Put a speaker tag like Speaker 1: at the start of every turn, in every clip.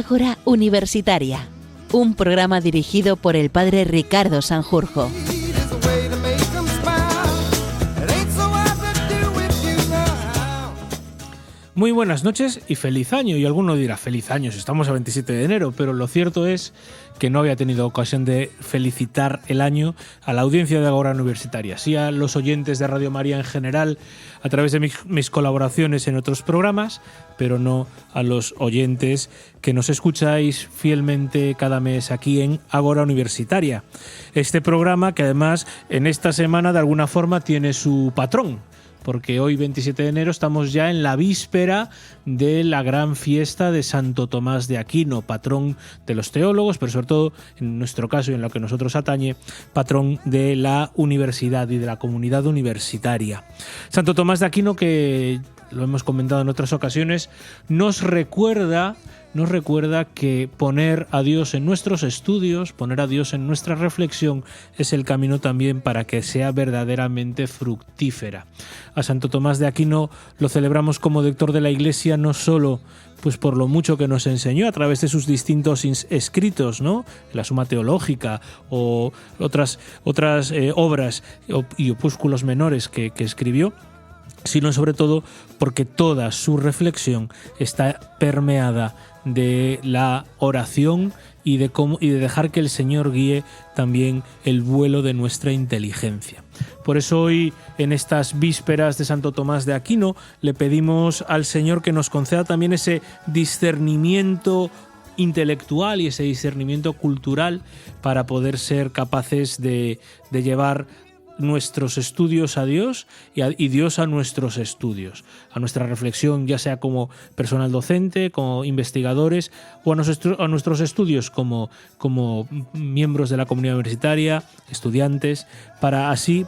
Speaker 1: Ágora Universitaria, un programa dirigido por el padre Ricardo Sanjurjo.
Speaker 2: Muy buenas noches y feliz año. Y alguno dirá, feliz año, si estamos a 27 de enero, pero lo cierto es que no había tenido ocasión de felicitar el año a la audiencia de Ágora Universitaria, sí a los oyentes de Radio María en general a través de mis colaboraciones en otros programas, pero no a los oyentes que nos escucháis fielmente cada mes aquí en Ágora Universitaria. Este programa que además en esta semana de alguna forma tiene su patrón, porque hoy 27 de enero estamos ya en la víspera de la gran fiesta de Santo Tomás de Aquino, patrón de los teólogos, pero sobre todo en nuestro caso y en lo que nosotros atañe, patrón de la universidad y de la comunidad universitaria. Santo Tomás de Aquino, que lo hemos comentado en otras ocasiones, nos recuerda que poner a Dios en nuestros estudios, poner a Dios en nuestra reflexión, es el camino también para que sea verdaderamente fructífera. A Santo Tomás de Aquino lo celebramos como doctor de la Iglesia, no solo pues por lo mucho que nos enseñó a través de sus distintos escritos, ¿no? La Suma Teológica o otras obras y opúsculos menores que escribió, sino sobre todo porque toda su reflexión está permeada de la oración y de dejar que el Señor guíe también el vuelo de nuestra inteligencia. Por eso hoy, en estas vísperas de Santo Tomás de Aquino, le pedimos al Señor que nos conceda también ese discernimiento intelectual y ese discernimiento cultural para poder ser capaces de llevar nuestros estudios a Dios y Dios a nuestros estudios, a nuestra reflexión, ya sea como personal docente, como investigadores o a nuestros estudios como miembros de la comunidad universitaria, estudiantes, para así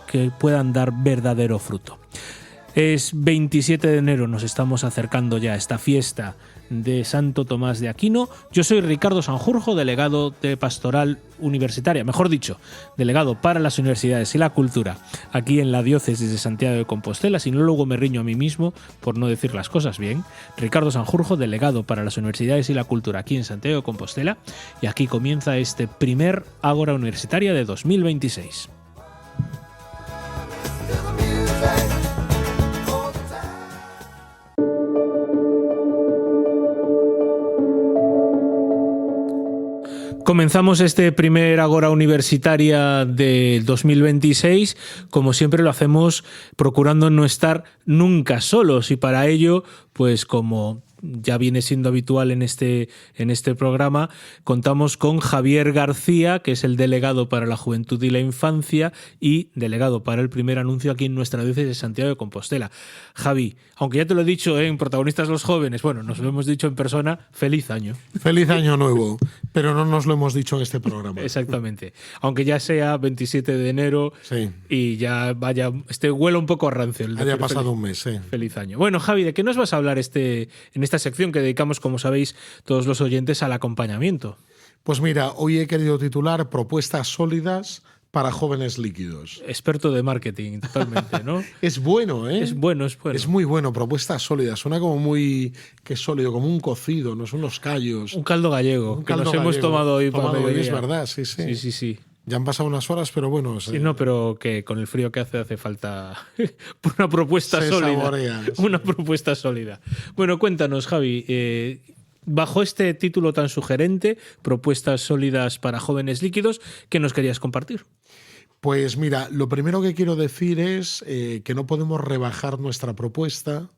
Speaker 2: que puedan dar verdadero fruto. Es 27 de enero, nos estamos acercando ya a esta fiesta de Santo Tomás de Aquino. Yo soy Ricardo Sanjurjo, delegado de Pastoral Universitaria, mejor dicho, delegado para las universidades y la cultura aquí en la diócesis de Santiago de Compostela. Si no, luego me riño a mí mismo por no decir las cosas bien. Ricardo Sanjurjo, delegado para las universidades y la cultura aquí en Santiago de Compostela, y aquí comienza este primer Ágora Universitaria de 2026. Comenzamos este primer Ágora Universitaria de 2026, como siempre lo hacemos procurando no estar nunca solos, y para ello, pues como ya viene siendo habitual en este programa, contamos con Javier García, que es el delegado para la juventud y la infancia y delegado para el primer anuncio aquí en nuestra diócesis de Santiago de Compostela. Javi, aunque ya te lo he dicho en Protagonistas los Jóvenes, bueno, nos lo hemos dicho en persona, feliz año.
Speaker 3: Feliz año nuevo, pero no nos lo hemos dicho en este programa.
Speaker 2: Exactamente. Aunque ya sea 27 de enero, sí, y ya huela un poco a rancio.
Speaker 3: Haya pasado un mes, sí.
Speaker 2: Feliz año. Bueno, Javi, ¿de qué nos vas a hablar en esta sección que dedicamos, como sabéis, todos los oyentes al acompañamiento?
Speaker 3: Pues mira, hoy he querido titular Propuestas sólidas para jóvenes líquidos.
Speaker 2: Experto de marketing, totalmente, ¿no?
Speaker 3: Es bueno, ¿eh?
Speaker 2: Es bueno.
Speaker 3: Es muy bueno, propuestas sólidas. Suena como muy sólido, como un cocido, no son unos callos.
Speaker 2: Un caldo gallego, que nos hemos tomado hoy para mediodía.
Speaker 3: Es verdad, sí.
Speaker 2: Sí.
Speaker 3: Ya han pasado unas horas, pero bueno.
Speaker 2: Sí, no, pero que con el frío que hace falta una propuesta sólida.
Speaker 3: Saborea, sí.
Speaker 2: Una propuesta sólida. Bueno, cuéntanos, Javi, bajo este título tan sugerente, Propuestas sólidas para jóvenes líquidos, ¿qué nos querías compartir?
Speaker 3: Pues mira, lo primero que quiero decir es que no podemos rebajar nuestra propuesta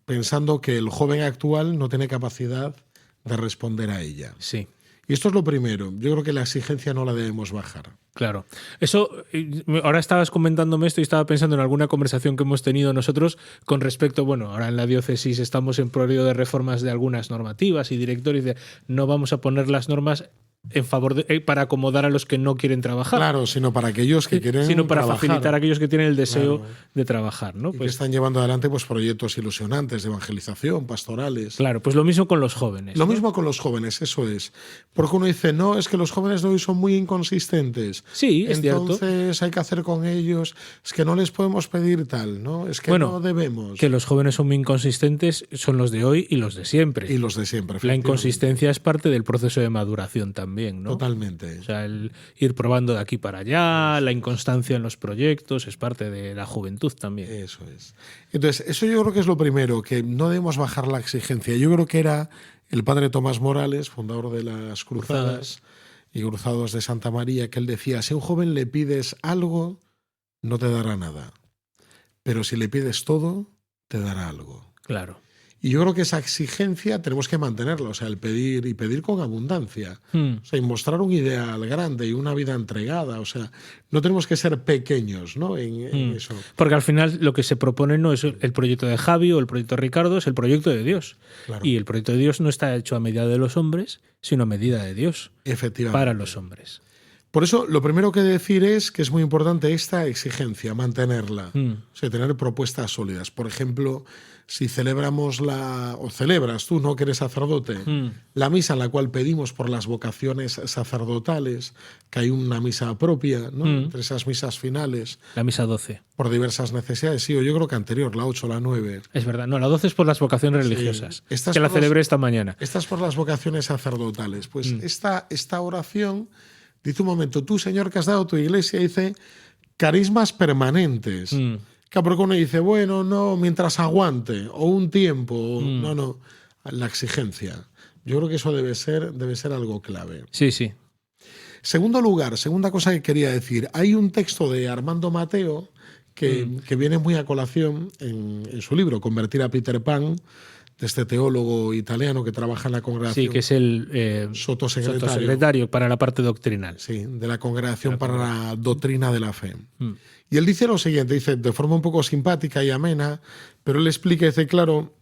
Speaker 3: pensando que el joven actual no tiene capacidad de responder a ella.
Speaker 2: Sí.
Speaker 3: Y esto es lo primero. Yo creo que la exigencia no la debemos bajar.
Speaker 2: Claro. Eso, ahora estabas comentándome esto y estaba pensando en alguna conversación que hemos tenido nosotros con respecto, bueno, ahora en la diócesis estamos en periodo de reformas de algunas normativas y directores no vamos a poner las normas en favor para acomodar a los que no quieren trabajar.
Speaker 3: Claro, sino para aquellos que quieren
Speaker 2: sino para
Speaker 3: trabajar.
Speaker 2: facilitar a aquellos que tienen el deseo de trabajar, ¿no?
Speaker 3: Y que están llevando adelante pues proyectos ilusionantes de evangelización, pastorales.
Speaker 2: Claro, pues lo mismo con los jóvenes.
Speaker 3: Lo
Speaker 2: ¿no?
Speaker 3: mismo con los jóvenes, eso es. Porque uno dice, no, es que los jóvenes de hoy son muy inconsistentes.
Speaker 2: Sí, es cierto.
Speaker 3: Entonces hay que hacer con ellos, es que no les podemos pedir tal, ¿no? Es que no debemos.
Speaker 2: Que los jóvenes son muy inconsistentes son los de hoy y los de siempre.
Speaker 3: Y los de siempre.
Speaker 2: La inconsistencia es parte del proceso de maduración también, ¿no?
Speaker 3: Totalmente.
Speaker 2: O sea, el ir probando de aquí para allá, la inconstancia en los proyectos, es parte de la juventud también.
Speaker 3: Eso es. Entonces, eso yo creo que es lo primero, que no debemos bajar la exigencia. Yo creo que era el padre Tomás Morales, fundador de las Cruzadas y Cruzados de Santa María, que él decía, si a un joven le pides algo, no te dará nada. Pero si le pides todo, te dará algo.
Speaker 2: Claro.
Speaker 3: Y yo creo que esa exigencia tenemos que mantenerla, o sea, el pedir y pedir con abundancia. O sea, y mostrar un ideal grande y una vida entregada. O sea, no tenemos que ser pequeños, ¿no? En eso.
Speaker 2: Porque al final lo que se propone no es el proyecto de Javi o el proyecto de Ricardo, es el proyecto de Dios.
Speaker 3: Claro.
Speaker 2: Y el proyecto de Dios no está hecho a medida de los hombres, sino a medida de Dios.
Speaker 3: Efectivamente.
Speaker 2: Para los hombres.
Speaker 3: Por eso, lo primero que decir es que es muy importante esta exigencia, mantenerla. O sea, tener propuestas sólidas. Por ejemplo, si celebramos o celebras tú, ¿no?, que eres sacerdote, la misa en la cual pedimos por las vocaciones sacerdotales, que hay una misa propia, ¿no?, entre esas misas finales.
Speaker 2: La misa 12.
Speaker 3: Por diversas necesidades. Sí, yo creo que anterior, la 8 o la 9.
Speaker 2: Es verdad. No, la 12 es por las vocaciones religiosas.
Speaker 3: Sí.
Speaker 2: Que la celebré esta mañana.
Speaker 3: Estas por las vocaciones sacerdotales. Pues esta oración dice un momento, tú, Señor, que has dado a tu iglesia, dice, carismas permanentes. Claro, porque uno dice, bueno, no, mientras aguante, o un tiempo, no, la exigencia. Yo creo que eso debe ser algo clave.
Speaker 2: Sí, sí.
Speaker 3: Segundo lugar, segunda cosa que quería decir, hay un texto de Armando Mateo que viene muy a colación en su libro, Convertir a Peter Pan, de este teólogo italiano que trabaja en la congregación.
Speaker 2: Sí, que es el sotosecretario para la parte doctrinal.
Speaker 3: Sí, de la Congregación para la Doctrina de la Fe. Y él dice lo siguiente, dice de forma un poco simpática y amena, pero él explica, dice, claro,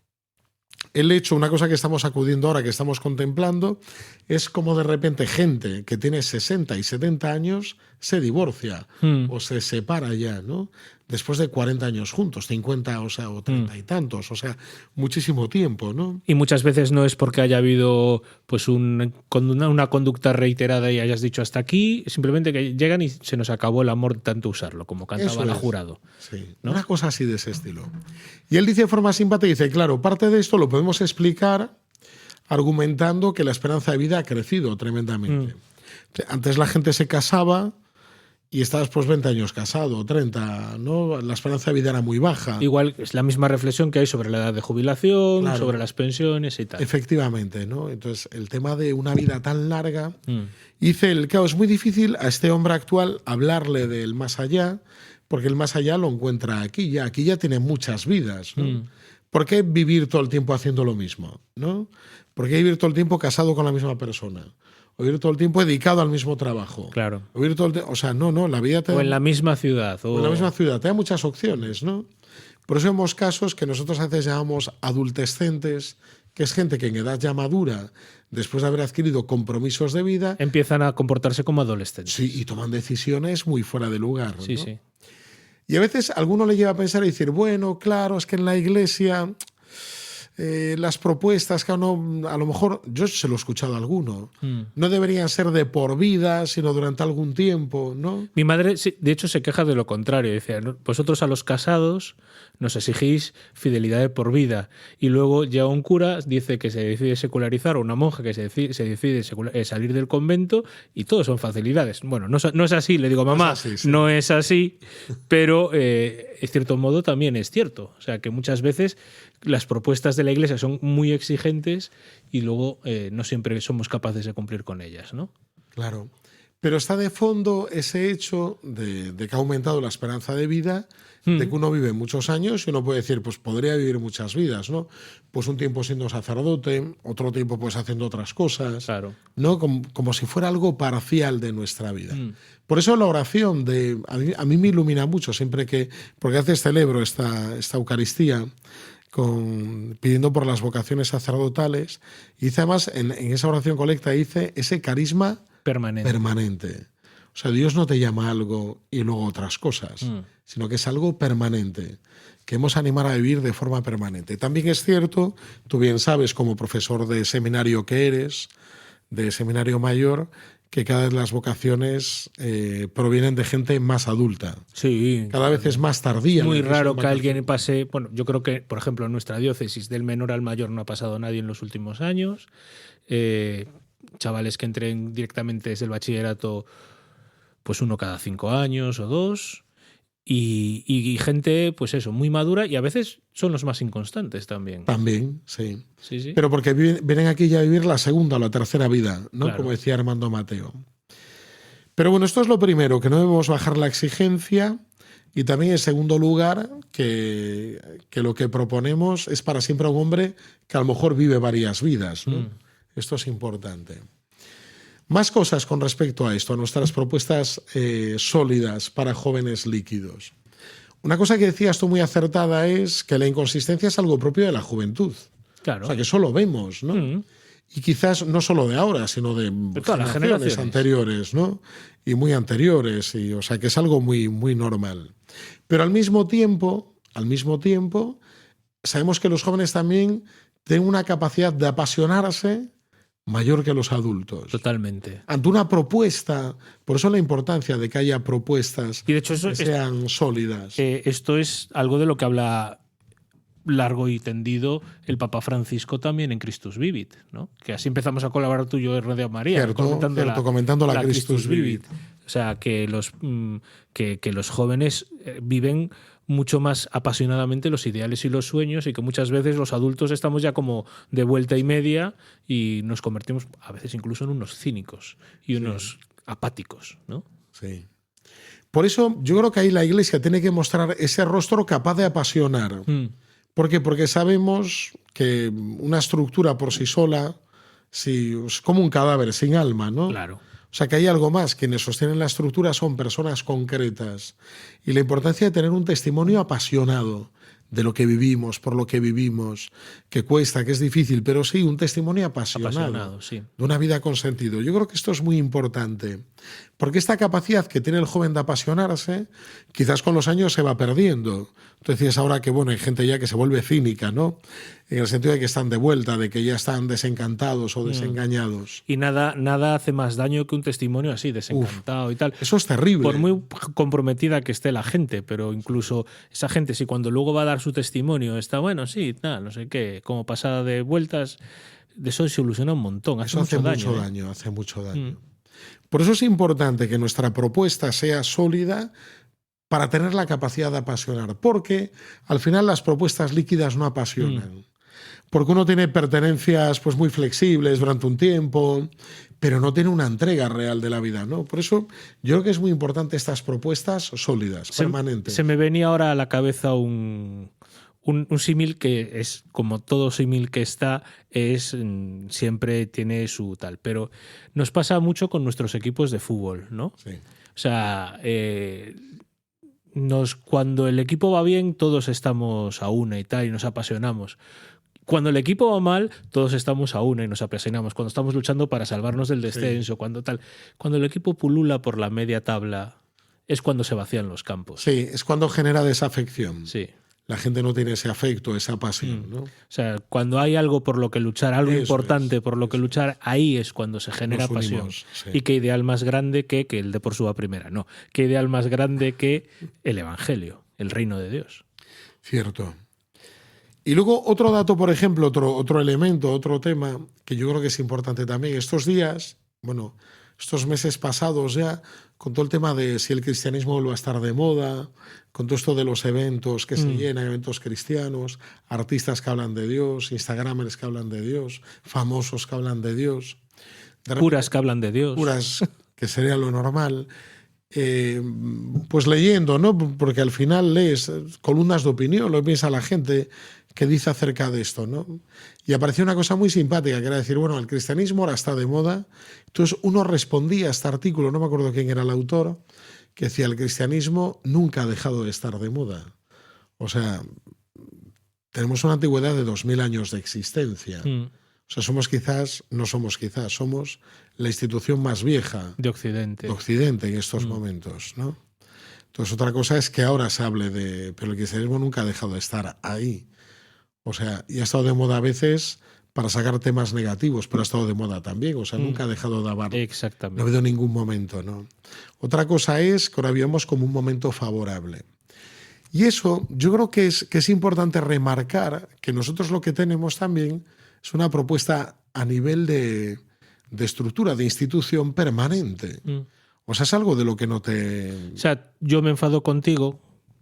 Speaker 3: el hecho, una cosa que estamos acudiendo ahora, que estamos contemplando, es como de repente gente que tiene 60 y 70 años se divorcia o se separa ya, ¿no? Después de 40 años juntos, 50, o sea, o 30 y tantos, o sea, muchísimo tiempo, ¿no?
Speaker 2: Y muchas veces no es porque haya habido pues una conducta reiterada y hayas dicho hasta aquí, simplemente que llegan y se nos acabó el amor de tanto usarlo, como cantaba la Jurado.
Speaker 3: Sí,
Speaker 2: ¿no?
Speaker 3: Una cosa así de ese estilo. Y él dice de forma simpática, dice, claro, parte de esto lo podemos explicar argumentando que la esperanza de vida ha crecido tremendamente. Antes la gente se casaba y estabas pues 20 años casado, 30, ¿no? La esperanza de vida era muy baja.
Speaker 2: Igual es la misma reflexión que hay sobre la edad de jubilación, sobre las pensiones y tal.
Speaker 3: Efectivamente, ¿no? Entonces, el tema de una vida tan larga, dice él, claro, es muy difícil a este hombre actual hablarle del más allá, porque el más allá lo encuentra aquí ya tiene muchas vidas, ¿no? ¿Por qué vivir todo el tiempo haciendo lo mismo, ¿no? ¿Por qué vivir todo el tiempo casado con la misma persona? O vivir todo el tiempo dedicado al mismo trabajo.
Speaker 2: Claro.
Speaker 3: O vivir todo el o sea, no, la vida te da,
Speaker 2: o en la misma ciudad.
Speaker 3: O en la misma ciudad. Te da muchas opciones, ¿no? Por eso vemos casos que nosotros a veces llamamos adultescentes, que es gente que en edad ya madura, después de haber adquirido compromisos de vida,
Speaker 2: empiezan a comportarse como adolescentes.
Speaker 3: Sí, y toman decisiones muy fuera de lugar, ¿no?
Speaker 2: Sí, sí.
Speaker 3: Y a veces alguno le lleva a pensar y decir, bueno, claro, es que en la iglesia las propuestas, que a lo mejor, yo se lo he escuchado a alguno, no deberían ser de por vida, sino durante algún tiempo, ¿no?
Speaker 2: Mi madre, de hecho, se queja de lo contrario. Dice, vosotros a los casados nos exigís fidelidad de por vida. Y luego ya un cura dice que se decide secularizar, o una monja que se decide salir del convento, y todo son facilidades. Bueno, no es así, le digo, mamá, no es así, pero en cierto modo también es cierto. O sea, que muchas veces las propuestas de la iglesia son muy exigentes y luego no siempre somos capaces de cumplir con ellas, ¿no?
Speaker 3: Claro. Pero está de fondo ese hecho de que ha aumentado la esperanza de vida, de que uno vive muchos años y uno puede decir, pues podría vivir muchas vidas, ¿no? Pues un tiempo siendo sacerdote, otro tiempo pues haciendo otras cosas,
Speaker 2: claro,
Speaker 3: ¿no? Como si fuera algo parcial de nuestra vida. Por eso la oración a mí me ilumina mucho siempre porque a veces celebro esta Eucaristía, pidiendo por las vocaciones sacerdotales, y dice además en esa oración colecta, dice ese carisma permanente. O sea, Dios no te llama a algo y luego otras cosas, sino que es algo permanente. Queremos animar a vivir de forma permanente. También es cierto, tú bien sabes, como profesor de seminario que eres, de seminario mayor, que cada vez las vocaciones provienen de gente más adulta.
Speaker 2: Sí.
Speaker 3: Cada vez es más tardía.
Speaker 2: Es muy raro que alguien pase... Bueno, yo creo que, por ejemplo, en nuestra diócesis del menor al mayor no ha pasado nadie en los últimos años. Chavales que entren directamente desde el bachillerato, pues 1 cada 5 años o 2. Y gente, pues eso, muy madura, y a veces son los más inconstantes también.
Speaker 3: También, sí.
Speaker 2: Sí.
Speaker 3: Pero porque vienen aquí ya a vivir la segunda o la tercera vida, ¿no?
Speaker 2: Claro.
Speaker 3: Como decía Armando Mateo. Pero bueno, esto es lo primero, que no debemos bajar la exigencia, y también en segundo lugar, que lo que proponemos es para siempre a un hombre que a lo mejor vive varias vidas, ¿no? Esto es importante. Más cosas con respecto a esto, a nuestras propuestas sólidas para jóvenes líquidos. Una cosa que decías tú muy acertada es que la inconsistencia es algo propio de la juventud.
Speaker 2: Claro.
Speaker 3: O sea, que eso lo vemos, ¿no? Y quizás no solo de ahora, sino de
Speaker 2: todas las generaciones
Speaker 3: anteriores, ¿no? Y muy anteriores. O sea, que es algo muy, muy normal. Pero al mismo tiempo, sabemos que los jóvenes también tienen una capacidad de apasionarse mayor que los adultos.
Speaker 2: Totalmente.
Speaker 3: Ante una propuesta, por eso la importancia de que haya propuestas
Speaker 2: y de hecho, eso
Speaker 3: que sean sólidas.
Speaker 2: Esto es algo de lo que habla largo y tendido el Papa Francisco también en Christus Vivit, ¿no? Que así empezamos a colaborar tú y yo en Radio María,
Speaker 3: comentando la Christus Vivit.
Speaker 2: O sea, que los jóvenes viven mucho más apasionadamente los ideales y los sueños, y que muchas veces los adultos estamos ya como de vuelta y media y nos convertimos a veces incluso en unos cínicos y unos apáticos, ¿no?
Speaker 3: Sí. Por eso yo creo que ahí la Iglesia tiene que mostrar ese rostro capaz de apasionar. ¿Por qué? Porque sabemos que una estructura por sí sola es como un cadáver sin alma, ¿no?
Speaker 2: Claro.
Speaker 3: O sea, que hay algo más. Quienes sostienen la estructura son personas concretas. Y la importancia de tener un testimonio apasionado de lo que vivimos, por lo que vivimos, que cuesta, que es difícil, pero sí, un testimonio apasionado
Speaker 2: sí.
Speaker 3: de una vida con sentido. Yo creo que esto es muy importante, porque esta capacidad que tiene el joven de apasionarse, quizás con los años se va perdiendo. Tú decías ahora que bueno, hay gente ya que se vuelve cínica, ¿no? En el sentido de que están de vuelta, de que ya están desencantados o desengañados.
Speaker 2: Y nada hace más daño que un testimonio así, desencantado y tal.
Speaker 3: Eso es terrible.
Speaker 2: Por muy comprometida que esté la gente, pero incluso esa gente, si cuando luego va a dar su testimonio está bueno, sí, nada, no sé qué, como pasada de vueltas, de eso se ilusiona un montón. Hace mucho daño.
Speaker 3: Hace mucho daño. Por eso es importante que nuestra propuesta sea sólida para tener la capacidad de apasionar, porque al final las propuestas líquidas no apasionan. Porque uno tiene pertenencias pues muy flexibles durante un tiempo, pero no tiene una entrega real de la vida, ¿no? Por eso yo creo que es muy importante estas propuestas sólidas, permanentes.
Speaker 2: Se me venía ahora a la cabeza un símil que es, como todo símil que está, siempre tiene su tal. Pero nos pasa mucho con nuestros equipos de fútbol, ¿no?
Speaker 3: Sí.
Speaker 2: O sea, cuando el equipo va bien, todos estamos a una y tal, y nos apasionamos. Cuando el equipo va mal, todos estamos a una y nos apasionamos. Cuando estamos luchando para salvarnos del descenso, cuando el equipo pulula por la media tabla, es cuando se vacían los campos.
Speaker 3: Sí, es cuando genera desafección.
Speaker 2: Sí.
Speaker 3: La gente no tiene ese afecto, esa pasión, ¿no?
Speaker 2: O sea, cuando hay algo por lo que luchar, algo importante por lo que luchar, ahí es cuando se genera pasión.
Speaker 3: Sí.
Speaker 2: Y qué ideal más grande que el de por su primera. No, qué ideal más grande que el Evangelio, el reino de Dios.
Speaker 3: Cierto. Y luego otro dato, por ejemplo, otro elemento, otro tema que yo creo que es importante también. Estos días, bueno, estos meses pasados ya, con todo el tema de si el cristianismo vuelve a estar de moda, con todo esto de los eventos que se llenan, eventos cristianos, artistas que hablan de Dios, instagramers que hablan de Dios, famosos que hablan de Dios.
Speaker 2: Curas que hablan de Dios.
Speaker 3: Curas, que sería lo normal. Pues leyendo, ¿no? Porque al final lees columnas de opinión, lo que piensa la gente que dice acerca de esto, ¿no? Y apareció una cosa muy simpática, que era decir, bueno, el cristianismo ahora está de moda. Entonces uno respondía a este artículo, no me acuerdo quién era el autor, que decía, el cristianismo nunca ha dejado de estar de moda. O sea, tenemos una antigüedad de 2000 años de existencia. O sea, somos la institución más vieja
Speaker 2: de Occidente
Speaker 3: en estos momentos, ¿no? Entonces, otra cosa es que ahora se hable de... Pero el cristianismo nunca ha dejado de estar ahí. O sea, y ha estado de moda a veces para sacar temas negativos, pero ha estado de moda también. O sea, nunca ha dejado de haber...
Speaker 2: Exactamente.
Speaker 3: No ha habido ningún momento, ¿no? Otra cosa es que ahora vivimos como un momento favorable. Y eso yo creo que es importante remarcar que nosotros lo que tenemos también es una propuesta a nivel de estructura, de institución permanente. O sea, es algo de lo que no te...
Speaker 2: O sea, yo me enfado contigo,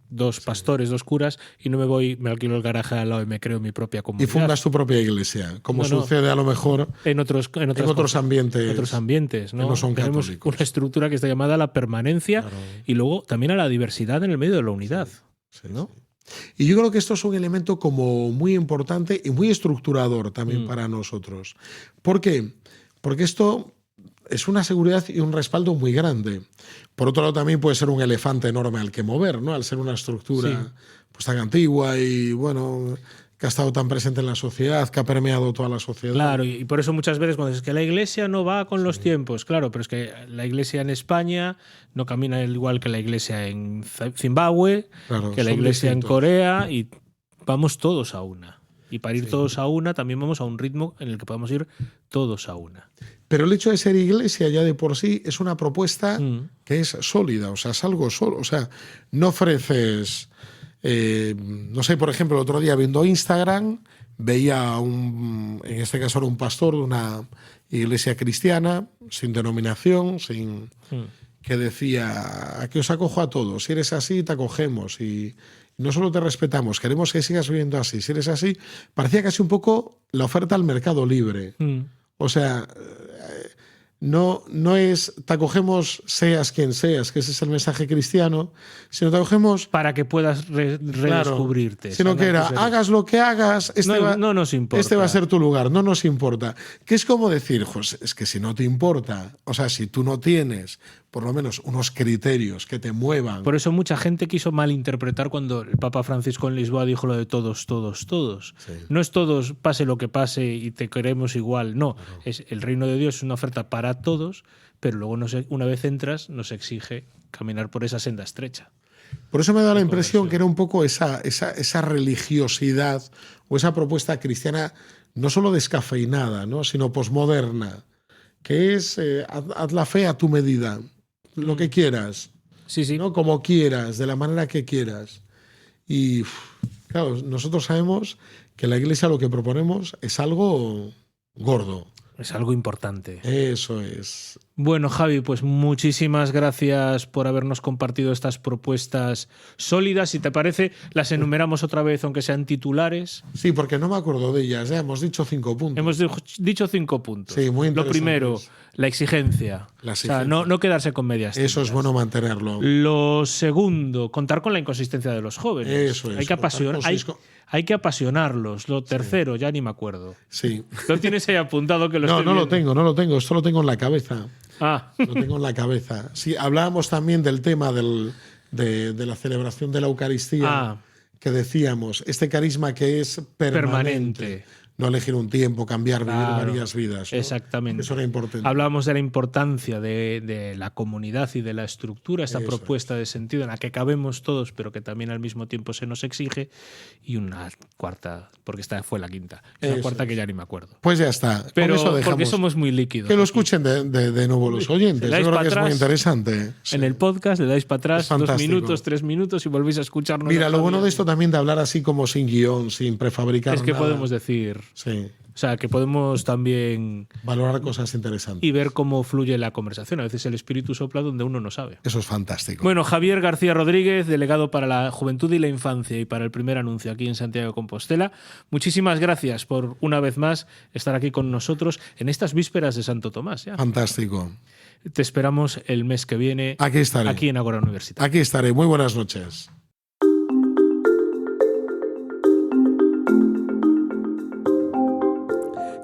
Speaker 2: dos pastores, dos curas, y no me alquilo el garaje al lado y me creo mi propia comunidad.
Speaker 3: Y fundas tu propia iglesia, como sucede a lo mejor
Speaker 2: en otros ambientes.
Speaker 3: Otros
Speaker 2: ambientes, ¿no?
Speaker 3: Que no son
Speaker 2: Tenemos
Speaker 3: católicos.
Speaker 2: una estructura que está llamada a la permanencia y luego también a la diversidad en el medio de la unidad. ¿No?
Speaker 3: Y yo creo que esto es un elemento como muy importante y muy estructurador también para nosotros. ¿Por qué? Porque esto es una seguridad y un respaldo muy grande. Por otro lado, también puede ser un elefante enorme al que mover, ¿no? Al ser una estructura pues tan antigua y, bueno, que ha estado tan presente en la sociedad, que ha permeado toda la sociedad.
Speaker 2: Claro, y por eso muchas veces cuando dices que la iglesia no va con los tiempos, claro, pero es que la iglesia en España no camina igual que la iglesia en Zimbabue, que la iglesia en Corea, y vamos todos a una. Y para ir todos a una, también vamos a un ritmo en el que podamos ir todos a una.
Speaker 3: Pero el hecho de ser iglesia ya de por sí es una propuesta que es sólida, o sea, es algo solo. O sea, no ofreces... no sé, por ejemplo, el otro día viendo Instagram, veía en este caso era un pastor de una iglesia cristiana, sin denominación, que decía, aquí os acojo a todos, si eres así, te acogemos y no solo te respetamos, queremos que sigas viviendo así, si eres así. Parecía casi un poco la oferta al mercado libre. O sea, no es te acogemos seas quien seas, que ese es el mensaje cristiano, sino te acogemos
Speaker 2: para que puedas redescubrirte.
Speaker 3: Sino que era, hagas lo que hagas,
Speaker 2: no nos importa.
Speaker 3: Este va a ser tu lugar, no nos importa. Que es como decir, pues, es que si no te importa, o sea, si tú no tienes por lo menos unos criterios que te muevan.
Speaker 2: Por eso mucha gente quiso malinterpretar cuando el Papa Francisco en Lisboa dijo lo de todos, todos, todos. Sí. No es todos, pase lo que pase y te queremos igual. No, es el reino de Dios es una oferta para todos, pero luego una vez entras nos exige caminar por esa senda estrecha.
Speaker 3: Por eso me da la impresión que era un poco esa religiosidad o esa propuesta cristiana no solo descafeinada, ¿no? Sino posmoderna, que es haz la fe a tu medida. Lo que quieras, ¿no? Como quieras, de la manera que quieras. Y claro, nosotros sabemos que la Iglesia lo que proponemos es algo gordo.
Speaker 2: Es algo importante.
Speaker 3: Eso es.
Speaker 2: Bueno, Javi, pues muchísimas gracias por habernos compartido estas propuestas sólidas. Si te parece, las enumeramos otra vez, aunque sean titulares.
Speaker 3: Sí, porque no me acuerdo de ellas. Hemos dicho 5 puntos.
Speaker 2: Hemos dicho 5 puntos.
Speaker 3: Sí, muy interesante.
Speaker 2: Lo primero, la exigencia. O sea, no quedarse con medias tintas.
Speaker 3: Eso es bueno mantenerlo.
Speaker 2: Lo segundo, contar con la inconsistencia de los jóvenes.
Speaker 3: Eso es.
Speaker 2: Hay que apasionarlos. Lo tercero, ya ni me acuerdo.
Speaker 3: Sí.
Speaker 2: ¿Lo tienes ahí apuntado? Que
Speaker 3: no lo tengo. Esto lo tengo en la cabeza.
Speaker 2: Ah.
Speaker 3: Lo tengo en la cabeza. Sí, hablábamos también del tema de la celebración de la Eucaristía, que decíamos, este carisma que es permanente. No elegir un tiempo, cambiar, vivir varias vidas, ¿no?
Speaker 2: Exactamente.
Speaker 3: Eso era importante.
Speaker 2: Hablábamos de la importancia de la comunidad y de la estructura, esta propuesta de sentido en la que cabemos todos, pero que también al mismo tiempo se nos exige. Y una cuarta, porque esta fue la quinta. Una cuarta que ya ni me acuerdo.
Speaker 3: Pues ya está.
Speaker 2: Pero
Speaker 3: eso dejamos.
Speaker 2: Porque somos muy líquidos.
Speaker 3: Que lo escuchen de nuevo los oyentes. Yo creo que es muy interesante.
Speaker 2: En el podcast le dais para atrás 2 minutos, 3 minutos y volvéis a escucharnos.
Speaker 3: Mira, lo bueno de esto también de hablar así como sin guión, sin prefabricar
Speaker 2: es que
Speaker 3: nada.
Speaker 2: Podemos decir.
Speaker 3: Sí.
Speaker 2: O sea, que podemos también
Speaker 3: valorar cosas interesantes
Speaker 2: y ver cómo fluye la conversación. A veces el espíritu sopla donde uno no sabe.
Speaker 3: Eso es fantástico.
Speaker 2: Bueno, Javier García Rodríguez, delegado para la Juventud y la Infancia y para el Primer Anuncio aquí en Santiago de Compostela. Muchísimas gracias por una vez más estar aquí con nosotros en estas vísperas de Santo Tomás. ¿Ya?
Speaker 3: Fantástico.
Speaker 2: Te esperamos el mes que viene.
Speaker 3: Aquí estaré.
Speaker 2: Aquí en Ágora Universitaria.
Speaker 3: Aquí estaré. Muy buenas noches.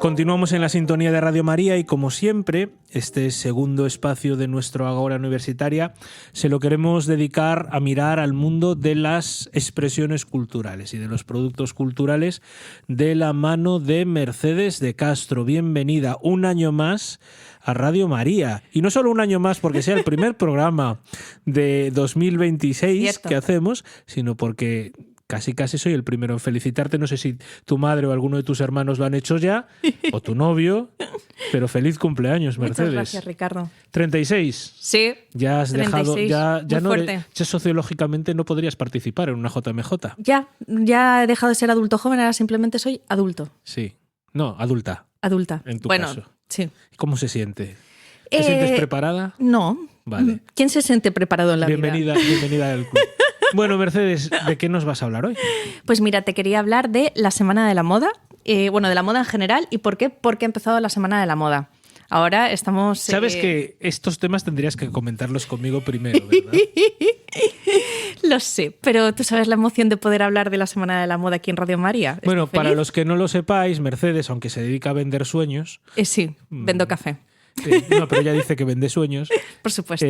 Speaker 2: Continuamos en la sintonía de Radio María y, como siempre, este segundo espacio de nuestro Agora Universitaria se lo queremos dedicar a mirar al mundo de las expresiones culturales y de los productos culturales de la mano de Mercedes de Castro. Bienvenida un año más a Radio María. Y no solo un año más porque sea el primer programa de 2026
Speaker 4: Cierto.
Speaker 2: que hacemos, sino porque casi soy el primero en felicitarte. No sé si tu madre o alguno de tus hermanos lo han hecho ya, o tu novio, pero feliz cumpleaños, Mercedes.
Speaker 4: Muchas gracias, Ricardo.
Speaker 2: 36.
Speaker 4: Sí.
Speaker 2: Ya has
Speaker 4: 36,
Speaker 2: dejado, ya
Speaker 4: muy
Speaker 2: no
Speaker 4: fuerte.
Speaker 2: ya sociológicamente no podrías participar en una JMJ.
Speaker 4: Ya he dejado de ser adulto joven, ahora simplemente soy adulto.
Speaker 2: Sí. No, adulta,
Speaker 4: Adulta.
Speaker 2: en tu
Speaker 4: bueno,
Speaker 2: caso.
Speaker 4: sí.
Speaker 2: ¿Cómo se siente? ¿Te sientes preparada?
Speaker 4: No.
Speaker 2: Vale.
Speaker 4: ¿Quién se siente preparado en la vida?
Speaker 2: Bienvenida al club. Bueno, Mercedes, ¿de qué nos vas a hablar hoy?
Speaker 4: Pues mira, te quería hablar de la Semana de la Moda, de la moda en general. ¿Y por qué? Porque ha empezado la Semana de la Moda. Ahora estamos...
Speaker 2: Sabes que estos temas tendrías que comentarlos conmigo primero, ¿verdad?
Speaker 4: Lo sé, pero tú sabes la emoción de poder hablar de la Semana de la Moda aquí en Radio María.
Speaker 2: Bueno,
Speaker 4: Estoy
Speaker 2: para
Speaker 4: feliz.
Speaker 2: los que no lo sepáis, Mercedes, aunque se dedica a vender sueños...
Speaker 4: Sí, vendo café,
Speaker 2: no, pero ella dice que vende sueños.
Speaker 4: por supuesto.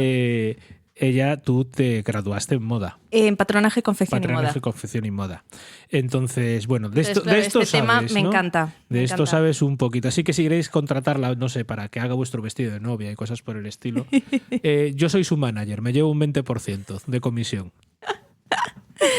Speaker 2: Tú te graduaste en moda.
Speaker 4: En patronaje, confección y
Speaker 2: Patronaje,
Speaker 4: moda.
Speaker 2: confección y moda. Entonces, bueno, de
Speaker 4: Entonces,
Speaker 2: esto,
Speaker 4: claro,
Speaker 2: de esto
Speaker 4: este tema
Speaker 2: sabes,
Speaker 4: me
Speaker 2: ¿no?
Speaker 4: encanta.
Speaker 2: De
Speaker 4: me
Speaker 2: esto
Speaker 4: encanta.
Speaker 2: sabes un poquito. Así que si queréis contratarla, no sé, para que haga vuestro vestido de novia y cosas por el estilo, yo soy su manager, me llevo un 20% de comisión.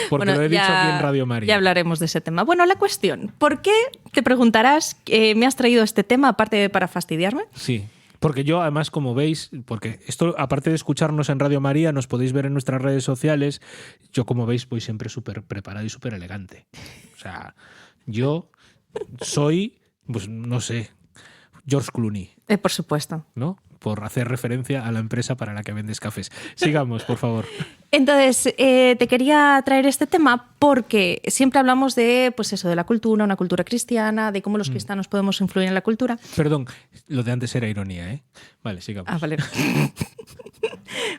Speaker 2: Porque
Speaker 4: Bueno,
Speaker 2: lo he dicho
Speaker 4: ya-
Speaker 2: aquí en Radio María.
Speaker 4: Ya hablaremos de ese tema. Bueno, la cuestión, ¿por qué, te preguntarás, me has traído este tema aparte de para fastidiarme?
Speaker 2: Sí. Porque yo, además, como veis, porque esto, aparte de escucharnos en Radio María, nos podéis ver en nuestras redes sociales. Yo, como veis, voy siempre súper preparado y súper elegante. O sea, yo soy, pues no sé, George Clooney,
Speaker 4: Por supuesto.
Speaker 2: ¿no? Por hacer referencia a la empresa para la que vendes cafés. Sigamos, por favor.
Speaker 4: Entonces, te quería traer este tema porque siempre hablamos de, pues eso, de la cultura, una cultura cristiana, de cómo los cristianos podemos influir en la cultura.
Speaker 2: Perdón, lo de antes era ironía, ¿eh? Vale, sigamos.
Speaker 4: Ah, vale.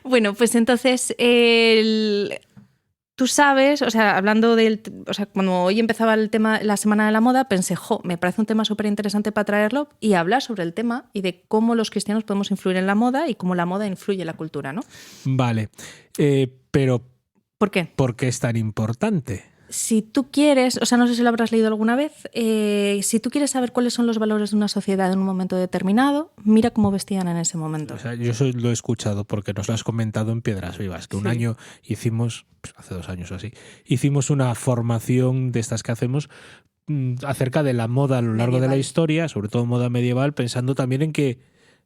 Speaker 4: Bueno, pues entonces, tú sabes, o sea, hablando cuando hoy empezaba el tema, la Semana de la Moda, pensé, me parece un tema súper interesante para traerlo y hablar sobre el tema y de cómo los cristianos podemos influir en la moda y cómo la moda influye en la cultura, ¿no?
Speaker 2: Vale, pero
Speaker 4: ¿Por qué?
Speaker 2: ¿por qué es tan importante?
Speaker 4: Si tú quieres, o sea, no sé si lo habrás leído alguna vez, si tú quieres saber cuáles son los valores de una sociedad en un momento determinado, mira cómo vestían en ese momento.
Speaker 2: O sea, yo lo he escuchado porque nos lo has comentado en Piedras Vivas, que un
Speaker 4: Sí.
Speaker 2: año hicimos, pues hace 2 años o así, hicimos una formación de estas que hacemos acerca de la moda a lo largo de la
Speaker 4: Medieval.
Speaker 2: historia, sobre todo moda medieval, pensando también en que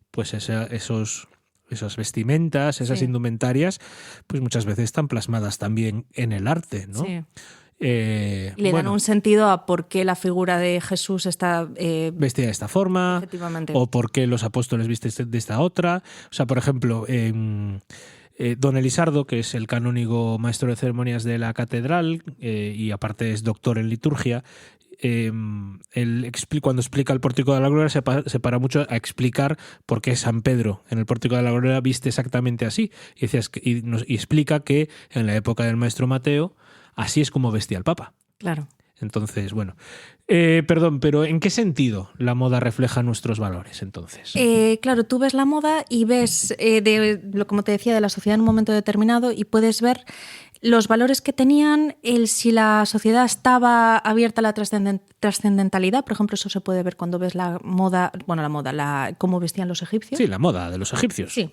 Speaker 2: pues esas vestimentas, esas
Speaker 4: Sí.
Speaker 2: indumentarias, pues muchas veces están plasmadas también en el arte, ¿no?
Speaker 4: Sí. Y le dan
Speaker 2: bueno,
Speaker 4: un sentido a por qué la figura de Jesús está...
Speaker 2: vestida de esta forma,
Speaker 4: efectivamente.
Speaker 2: o por qué los apóstoles visten de esta otra. O sea, por ejemplo, don Elisardo, que es el canónigo maestro de ceremonias de la catedral y aparte es doctor en liturgia, él cuando explica el Pórtico de la Gloria se para mucho a explicar por qué San Pedro en el Pórtico de la Gloria viste exactamente así. Y explica que en la época del maestro Mateo así es como vestía el Papa.
Speaker 4: Claro.
Speaker 2: Entonces, bueno. Perdón, pero ¿en qué sentido la moda refleja nuestros valores, entonces?
Speaker 4: Claro, tú ves la moda y ves, como te decía, de la sociedad en un momento determinado y puedes ver los valores que tenían, si la sociedad estaba abierta a la trascendentalidad. Por ejemplo, eso se puede ver cuando ves la moda, cómo vestían los egipcios.
Speaker 2: Sí, la moda de los egipcios.
Speaker 4: Sí.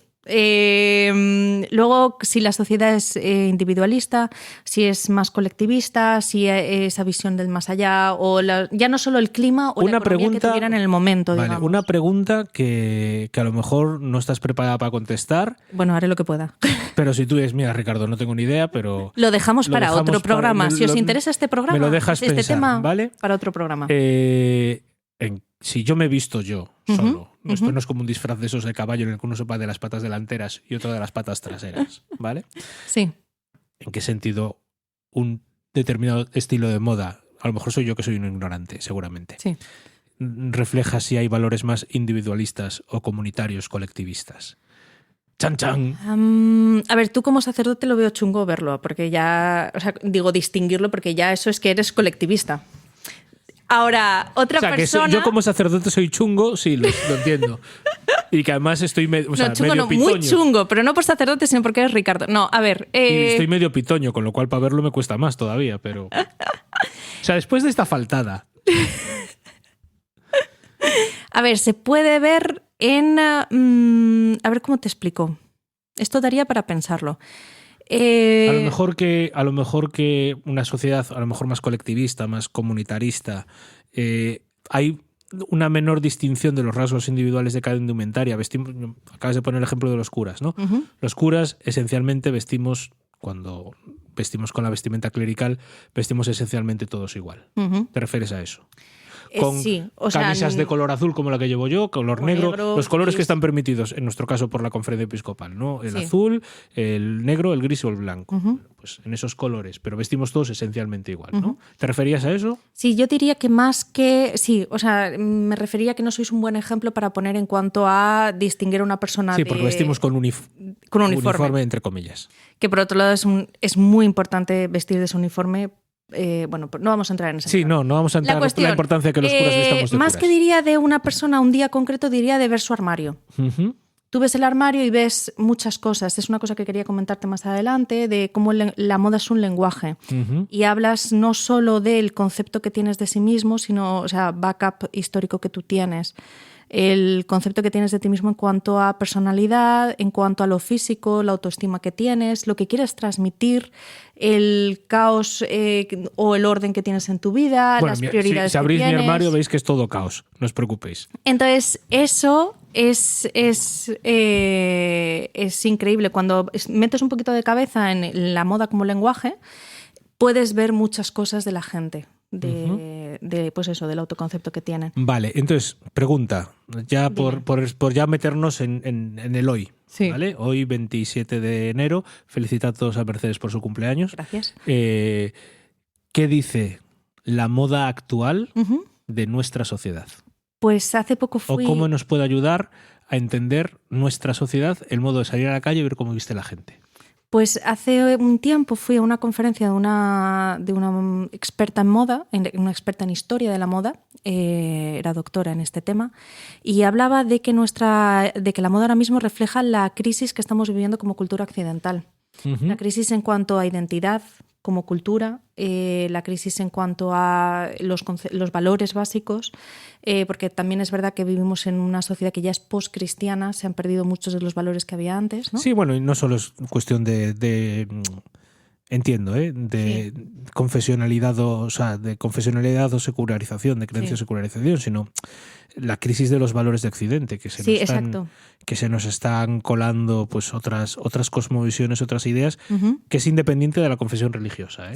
Speaker 4: Luego, si la sociedad es individualista, si es más colectivista, si esa visión del más allá, o ya no solo el clima o la economía que tuvieran en el momento,
Speaker 2: vale,
Speaker 4: digamos.
Speaker 2: una pregunta que a lo mejor no estás preparada para contestar,
Speaker 4: Bueno, haré lo que pueda.
Speaker 2: pero si tú dices, mira, Ricardo, no tengo ni idea, pero...
Speaker 4: Lo dejamos para otro programa. Si os
Speaker 2: lo-
Speaker 4: interesa este programa,
Speaker 2: me lo dejas
Speaker 4: este
Speaker 2: pensar,
Speaker 4: tema,
Speaker 2: ¿vale?
Speaker 4: para otro programa.
Speaker 2: Si yo me he visto yo
Speaker 4: Ujú,
Speaker 2: solo, esto
Speaker 4: ujú.
Speaker 2: no es como un disfraz de esos de caballo en el que uno se va de las patas delanteras y otro de las patas traseras, ¿vale?
Speaker 4: Sí.
Speaker 2: ¿En qué sentido un determinado estilo de moda, a lo mejor soy yo que soy un ignorante, seguramente,
Speaker 4: Sí.
Speaker 2: refleja si hay valores más individualistas o comunitarios, colectivistas? ¡Chan, chan!
Speaker 4: A ver, tú como sacerdote lo veo chungo verlo, porque ya, o sea, digo distinguirlo porque ya eso es que eres colectivista. Ahora, otra persona...
Speaker 2: yo como sacerdote soy chungo, sí, lo entiendo. Y que además estoy
Speaker 4: chungo
Speaker 2: medio pitoño.
Speaker 4: Muy chungo, pero no por sacerdote, sino porque eres Ricardo. No, a ver...
Speaker 2: Y estoy medio pitoño, con lo cual para verlo me cuesta más todavía, pero... O sea, después de esta faltada...
Speaker 4: A ver, se puede ver en... a ver cómo te explico. Esto daría para pensarlo.
Speaker 2: A lo mejor que una sociedad a lo mejor más colectivista, más comunitarista, hay una menor distinción de los rasgos individuales de cada indumentaria. Acabas de poner el ejemplo de los curas, ¿no?
Speaker 4: Uh-huh.
Speaker 2: Los curas esencialmente cuando vestimos con la vestimenta clerical, vestimos esencialmente todos igual.
Speaker 4: Uh-huh.
Speaker 2: ¿Te refieres a eso? Con
Speaker 4: sí,
Speaker 2: camisas de color azul como la que llevo yo, color negro, los colores que están permitidos, en nuestro caso por la conferencia episcopal, ¿no? El azul, el negro, el gris o el blanco.
Speaker 4: Uh-huh.
Speaker 2: Pues en esos colores, pero vestimos todos esencialmente igual, ¿no?
Speaker 4: Uh-huh.
Speaker 2: ¿Te referías a eso?
Speaker 4: Sí, yo diría que más que... Sí, o sea, me refería a que no sois un buen ejemplo para poner en cuanto a distinguir a una persona
Speaker 2: Sí, porque vestimos con uniforme, entre comillas.
Speaker 4: Que por otro lado es muy importante vestir de ese uniforme. Bueno, no vamos a entrar en eso.
Speaker 2: Sí, no vamos a entrar en la importancia que los curas vistamos de
Speaker 4: más
Speaker 2: curas.
Speaker 4: Que diría de una persona un día concreto, diría de ver su armario.
Speaker 2: Uh-huh.
Speaker 4: Tú ves el armario y ves muchas cosas. Es una cosa que quería comentarte más adelante, de cómo la moda es un lenguaje.
Speaker 2: Uh-huh.
Speaker 4: Y hablas no solo del concepto que tienes de sí mismo, sino, o sea, backup histórico que tú tienes. El concepto que tienes de ti mismo en cuanto a personalidad, en cuanto a lo físico, la autoestima que tienes, lo que quieres transmitir, el caos o el orden que tienes en tu vida, las prioridades
Speaker 2: si abrís
Speaker 4: que tienes.
Speaker 2: mi armario veis que es todo caos, no os preocupéis.
Speaker 4: Entonces, eso es increíble. Cuando metes un poquito de cabeza en la moda como lenguaje, puedes ver muchas cosas de la gente. Pues eso, del autoconcepto que tienen.
Speaker 2: Vale, entonces, pregunta, ya por ya meternos en el hoy.
Speaker 4: Sí.
Speaker 2: ¿Vale? Hoy, 27 de enero, felicitados a Mercedes por su cumpleaños.
Speaker 4: Gracias.
Speaker 2: ¿Qué dice la moda actual de nuestra sociedad?
Speaker 4: Pues hace poco fui...
Speaker 2: ¿O cómo nos puede ayudar a entender nuestra sociedad, el modo de salir a la calle y ver cómo viste la gente?
Speaker 4: Pues hace un tiempo fui a una conferencia de una experta en moda, una experta en historia de la moda, era doctora en este tema, y hablaba de que la moda ahora mismo refleja la crisis que estamos viviendo como cultura occidental. Uh-huh. La crisis en cuanto a identidad como cultura, la crisis en cuanto a los valores básicos, porque también es verdad que vivimos en una sociedad que ya es post-cristiana, se han perdido muchos de los valores que había antes, ¿no?
Speaker 2: Sí, bueno, y no solo es cuestión de entiendo, de confesionalidad o secularización, de creencia o secularización, sino la crisis de los valores de Occidente, que se nos están colando pues otras cosmovisiones, otras ideas, que es independiente de la confesión religiosa,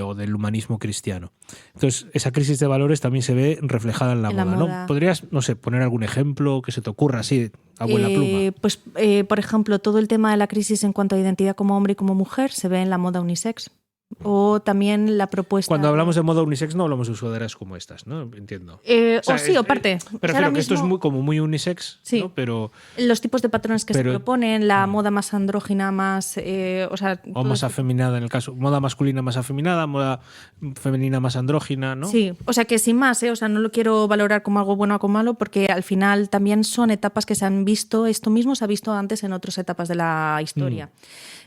Speaker 2: o del humanismo cristiano. Entonces, esa crisis de valores también se ve reflejada en la moda, ¿no? ¿Podrías, no sé, poner algún ejemplo que se te ocurra así, a buena pluma?
Speaker 4: Pues, por ejemplo, todo el tema de la crisis en cuanto a identidad como hombre y como mujer se ve en la moda unisex. O también la propuesta...
Speaker 2: Cuando hablamos de moda unisex no hablamos de sudaderas como estas, ¿no? Entiendo.
Speaker 4: O parte.
Speaker 2: Pero refiero que esto es muy unisex,
Speaker 4: sí,
Speaker 2: ¿no? Pero
Speaker 4: los tipos de patrones que se proponen, la moda más andrógina, más...
Speaker 2: o más afeminada en el caso. Moda masculina más afeminada, moda femenina más andrógina, ¿no?
Speaker 4: Sí, o sea que sin más, o sea, no lo quiero valorar como algo bueno o como malo, porque al final también son etapas que se han visto, esto mismo se ha visto antes en otras etapas de la historia.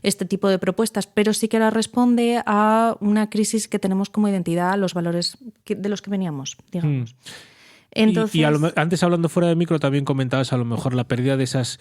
Speaker 4: Este tipo de propuestas, pero sí que ahora responde a una crisis que tenemos como identidad, a los valores de los que veníamos, digamos. Entonces,
Speaker 2: antes, hablando fuera de micro, también comentabas a lo mejor la pérdida de esos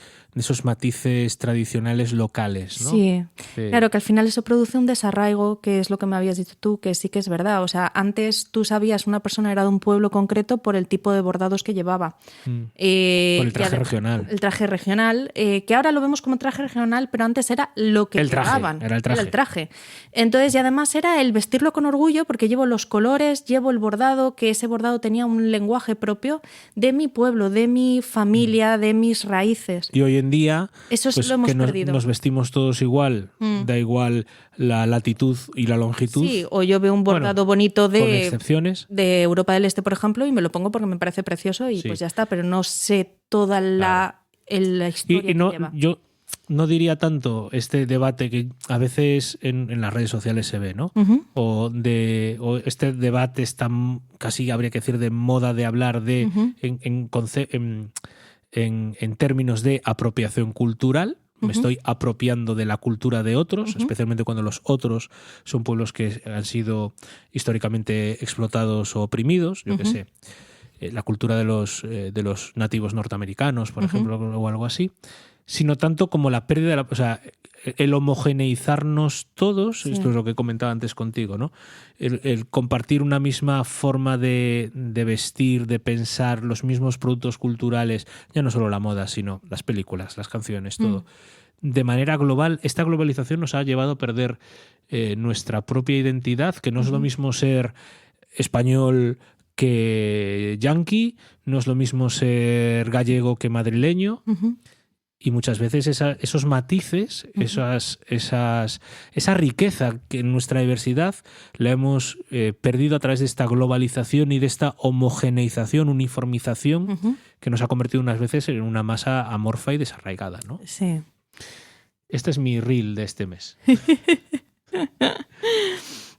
Speaker 2: matices tradicionales locales, ¿no?
Speaker 4: Sí, claro, que al final eso produce un desarraigo, que es lo que me habías dicho tú, que sí que es verdad. O sea, antes tú sabías una persona era de un pueblo concreto por el tipo de bordados que llevaba.
Speaker 2: Por el traje regional.
Speaker 4: El traje regional, que ahora lo vemos como traje regional, pero antes era lo que llevaban.
Speaker 2: Era el traje.
Speaker 4: Entonces, y además era el vestirlo con orgullo, porque llevo los colores, llevo el bordado, que ese bordado tenía un lenguaje propio de mi pueblo, de mi familia, de mis raíces.
Speaker 2: Y hoy en día
Speaker 4: eso
Speaker 2: pues,
Speaker 4: lo hemos
Speaker 2: que
Speaker 4: perdido.
Speaker 2: Nos vestimos todos igual, da igual la latitud y la longitud.
Speaker 4: Sí, o yo veo un bordado bonito
Speaker 2: con excepciones.
Speaker 4: De Europa del Este, por ejemplo, y me lo pongo porque me parece precioso y pues ya está, pero no sé toda la historia
Speaker 2: y no,
Speaker 4: que lleva.
Speaker 2: Yo no diría tanto este debate que a veces en las redes sociales se ve, ¿no? O este debate está casi, habría que decir, de moda de hablar de en términos de apropiación cultural. Me estoy apropiando de la cultura de otros, especialmente cuando los otros son pueblos que han sido históricamente explotados o oprimidos, yo qué sé, la cultura de los nativos norteamericanos, por ejemplo, o algo así, sino tanto como la pérdida de o sea, el homogeneizarnos todos, esto es lo que comentaba antes contigo, ¿no? El compartir una misma forma de vestir, de pensar, los mismos productos culturales, ya no solo la moda, sino las películas, las canciones, todo. De manera global, esta globalización nos ha llevado a perder nuestra propia identidad, que no es lo mismo ser español que yanqui, no es lo mismo ser gallego que madrileño. Y muchas veces esos matices, esa riqueza que en nuestra diversidad la hemos perdido a través de esta globalización y de esta homogeneización, uniformización, que nos ha convertido unas veces en una masa amorfa y desarraigada, ¿no?
Speaker 4: Sí.
Speaker 2: Este es mi reel de este mes.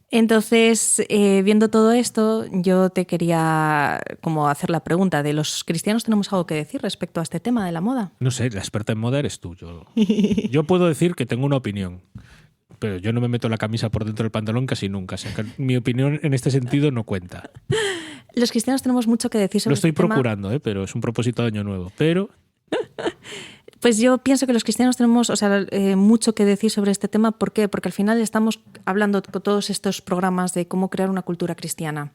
Speaker 4: Entonces, viendo todo esto, yo te quería como hacer la pregunta de ¿los cristianos tenemos algo que decir respecto a este tema de la moda?
Speaker 2: No sé, la experta en moda eres tú. Yo puedo decir que tengo una opinión, pero yo no me meto la camisa por dentro del pantalón casi nunca. O sea, que mi opinión en este sentido no cuenta.
Speaker 4: Los cristianos tenemos mucho que decir sobre
Speaker 2: Lo estoy
Speaker 4: este tema.
Speaker 2: procurando, pero es un propósito de año nuevo. Pero...
Speaker 4: Pues yo pienso que los cristianos tenemos mucho que decir sobre este tema. ¿Por qué? Porque al final estamos hablando con todos estos programas de cómo crear una cultura cristiana,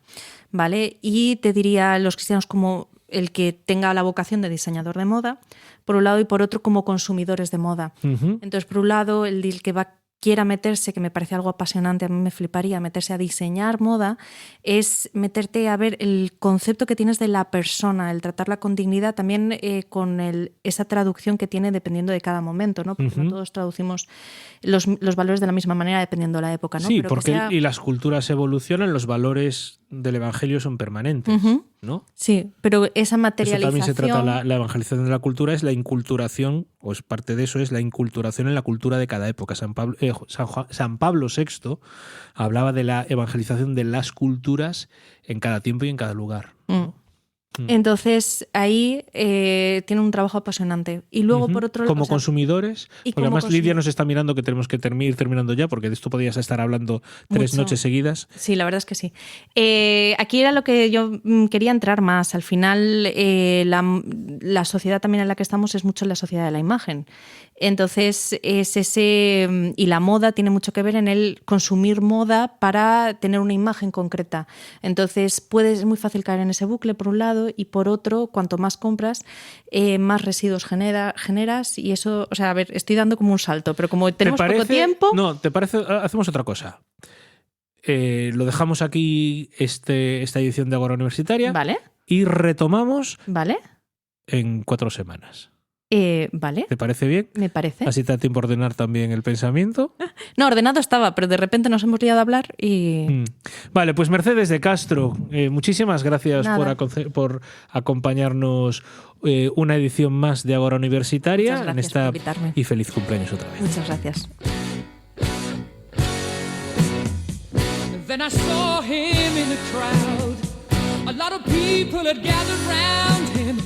Speaker 4: ¿vale? Y te diría los cristianos como el que tenga la vocación de diseñador de moda, por un lado, y por otro como consumidores de moda. Entonces, por un lado, el que quiera meterse, que me parece algo apasionante, a mí me fliparía, meterse a diseñar moda, es meterte a ver el concepto que tienes de la persona, el tratarla con dignidad, también con esa traducción que tiene dependiendo de cada momento, ¿no? Porque no todos traducimos los valores de la misma manera dependiendo de la época, ¿no?
Speaker 2: Sí,
Speaker 4: pero
Speaker 2: porque y las culturas evolucionan, los valores del evangelio son permanentes, ¿no?
Speaker 4: Sí, pero esa materialización...
Speaker 2: Eso también se trata, la evangelización de la cultura es la inculturación, o es parte de eso, es la inculturación en la cultura de cada época. San Pablo VI hablaba de la evangelización de las culturas en cada tiempo y en cada lugar.
Speaker 4: Entonces ahí tiene un trabajo apasionante. Y luego por otro lado...
Speaker 2: Como consumidores, porque además Lidia nos está mirando que tenemos que ir terminando ya, porque de esto podías estar hablando 3 noches seguidas.
Speaker 4: Sí, la verdad es que sí. Aquí era lo que yo quería entrar más. Al final la sociedad también en la que estamos es mucho la sociedad de la imagen. Entonces es y la moda tiene mucho que ver en el consumir moda para tener una imagen concreta. Entonces es muy fácil caer en ese bucle por un lado, y por otro, cuanto más compras, más residuos generas, y eso, o sea, a ver, estoy dando como un salto, pero como tenemos poco tiempo...
Speaker 2: No, ¿te parece? Hacemos otra cosa. Lo dejamos aquí esta edición de Agora Universitaria.
Speaker 4: Vale.
Speaker 2: Y retomamos
Speaker 4: Vale.
Speaker 2: en 4 semanas.
Speaker 4: Vale.
Speaker 2: ¿Te parece bien?
Speaker 4: Me parece.
Speaker 2: Así te da tiempo a ordenar también el pensamiento.
Speaker 4: No, ordenado estaba, pero de repente nos hemos liado a hablar y...
Speaker 2: Vale, pues Mercedes de Castro, muchísimas gracias por acompañarnos una edición más de Agora Universitaria.
Speaker 4: Muchas gracias por invitarme.
Speaker 2: Y feliz cumpleaños otra vez.
Speaker 4: Muchas gracias.
Speaker 5: Then I saw him in the crowd. A lot of people had gathered round him.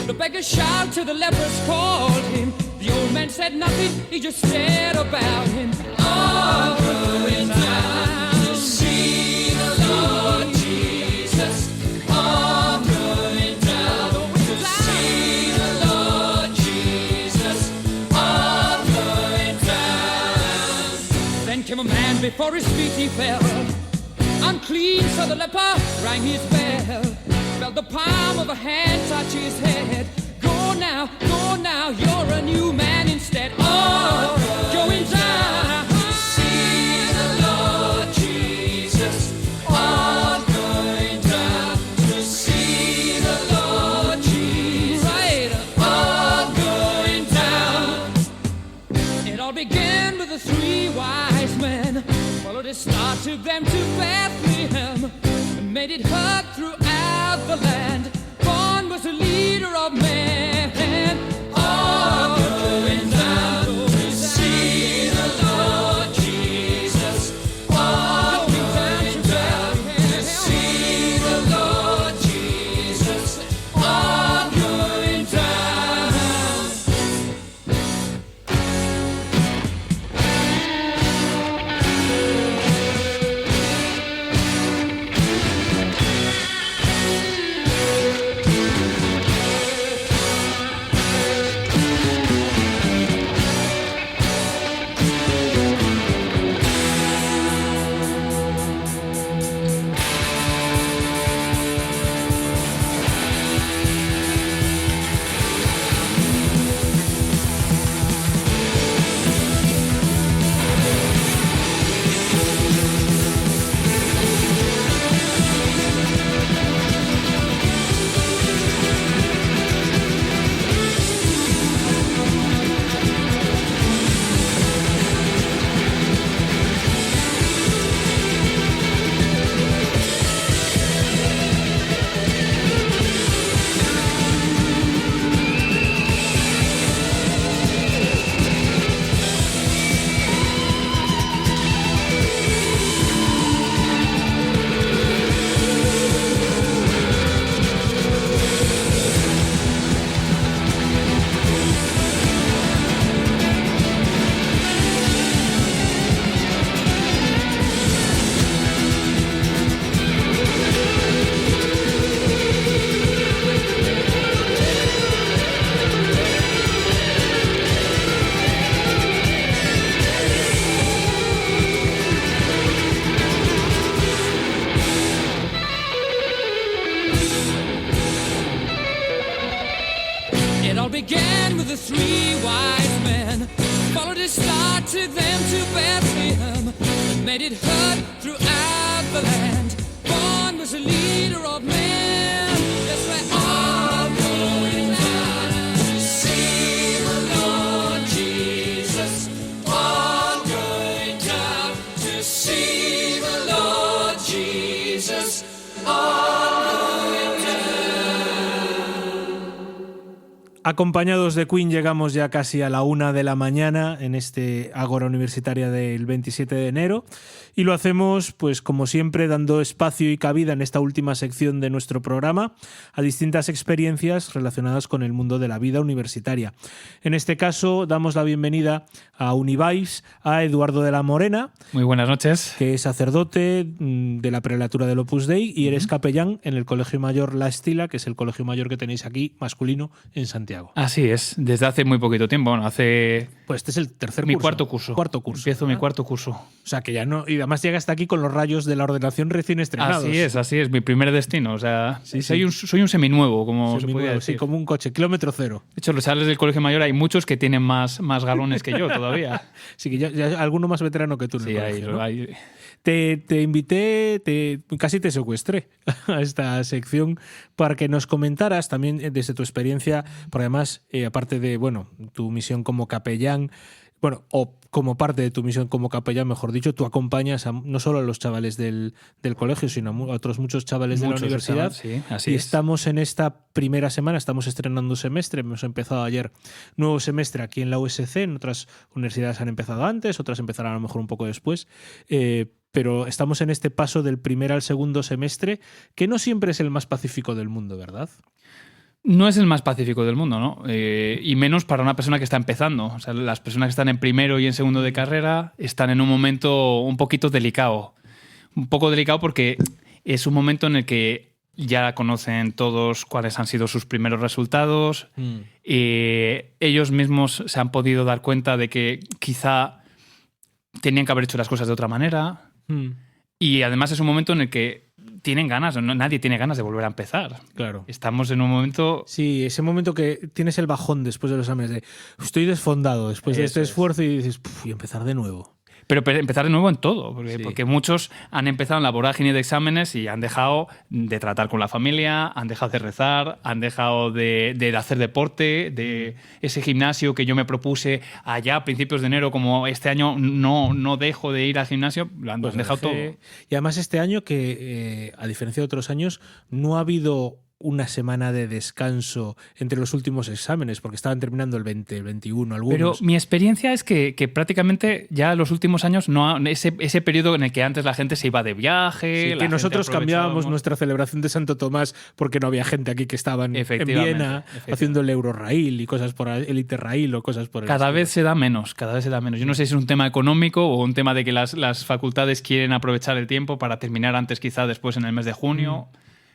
Speaker 5: The beggar shouted to the lepers, called him. The old man said nothing, he just stared about him. All going down to see the Lord Jesus. All going down to see the Lord Jesus. All going down. Then came a man before his feet he fell. Unclean, so the leper rang his bell. Felt the palm of a hand touch his head. Go now, you're a new man instead. Oh, going down to see the Lord Jesus. Oh, going down to see the Lord Jesus. Right, oh, going down. It all began with the 3 wise men. Followed his star, took them to Bethlehem, and made it heard throughout the land. Born was the leader of men. All going down. began with the 3 wise men. Followed his star, took them to Bethlehem, and made it heard throughout the land. Born was a leader of men. Yes, we're all going down to see the Lord Jesus. All going down to see the Lord Jesus.
Speaker 2: Acompañados de Queen llegamos ya casi a la 1 de la mañana en este Ágora Universitaria del 27 de enero y lo hacemos, pues como siempre, dando espacio y cabida en esta última sección de nuestro programa a distintas experiencias relacionadas con el mundo de la vida universitaria. En este caso damos la bienvenida a Univibes a Eduardo de la Morena.
Speaker 6: Muy buenas noches.
Speaker 2: Que es sacerdote de la prelatura del Opus Dei y eres capellán en el Colegio Mayor La Estila, que es el colegio mayor que tenéis aquí, masculino, en Santiago.
Speaker 6: Así es, desde hace muy poquito tiempo. Bueno,
Speaker 2: Pues este es el tercer
Speaker 6: mi
Speaker 2: curso.
Speaker 6: cuarto curso.
Speaker 2: Cuarto curso.
Speaker 6: Empiezo mi cuarto curso.
Speaker 2: O sea que ya no. Y además llega hasta aquí con los rayos de la ordenación recién estrenados.
Speaker 6: Así es, mi primer destino. O sea,
Speaker 2: Sí,
Speaker 6: soy un seminuevo, como se podría decir.
Speaker 2: Sí, como un coche, kilómetro cero.
Speaker 6: De hecho, los chavales del colegio mayor hay muchos que tienen más galones que yo todavía.
Speaker 2: Sí, que ya alguno más veterano que tú en el
Speaker 6: Sí,
Speaker 2: colegio, ¿no?
Speaker 6: hay.
Speaker 2: Te invité, casi te secuestré a esta sección para que nos comentaras también desde tu experiencia, porque además, aparte de tu misión como capellán, o como parte de tu misión como capellán, mejor dicho, tú acompañas no solo a los chavales del colegio, sino a otros muchos chavales de la universidad.
Speaker 6: Sí, así
Speaker 2: y
Speaker 6: es.
Speaker 2: estamos en esta primera semana, estamos estrenando semestre, hemos empezado ayer nuevo semestre aquí en la USC, en otras universidades han empezado antes, otras empezarán a lo mejor un poco después, pero estamos en este paso del primer al segundo semestre, que no siempre es el más pacífico del mundo, ¿verdad?
Speaker 6: No es el más pacífico del mundo, ¿no? Y menos para una persona que está empezando. O sea, las personas que están en primero y en segundo de carrera están en un momento un poquito delicado. Un poco delicado porque es un momento en el que ya conocen todos cuáles han sido sus primeros resultados. Ellos mismos se han podido dar cuenta de que quizá tenían que haber hecho las cosas de otra manera. Y además es un momento en el que tienen ganas, nadie tiene ganas de volver a empezar.
Speaker 2: Claro.
Speaker 6: Estamos en un momento...
Speaker 2: Sí, ese momento que tienes el bajón después de los exámenes de estoy desfondado después de este esfuerzo y dices, y empezar de nuevo.
Speaker 6: Pero empezar de nuevo en todo,
Speaker 2: Sí.
Speaker 6: porque muchos han empezado en la vorágine de exámenes y han dejado de tratar con la familia, han dejado de rezar, han dejado de hacer deporte, de ese gimnasio que yo me propuse allá a principios de enero, como este año no dejo de ir al gimnasio, lo han dejado todo.
Speaker 2: Y además este año que, a diferencia de otros años, no ha habido una semana de descanso entre los últimos exámenes, porque estaban terminando el 20, el 21, algunos.
Speaker 6: Pero mi experiencia es que prácticamente ya en los últimos años, ese periodo en el que antes la gente se iba de viaje...
Speaker 2: Sí, que nosotros cambiábamos nuestra celebración de Santo Tomás porque no había gente aquí que estaban en Viena haciendo el Eurorail y cosas por el Interrail o cosas por el
Speaker 6: Cada vez se da menos. Yo no sé si es un tema económico o un tema de que las facultades quieren aprovechar el tiempo para terminar antes, quizá después en el mes de junio.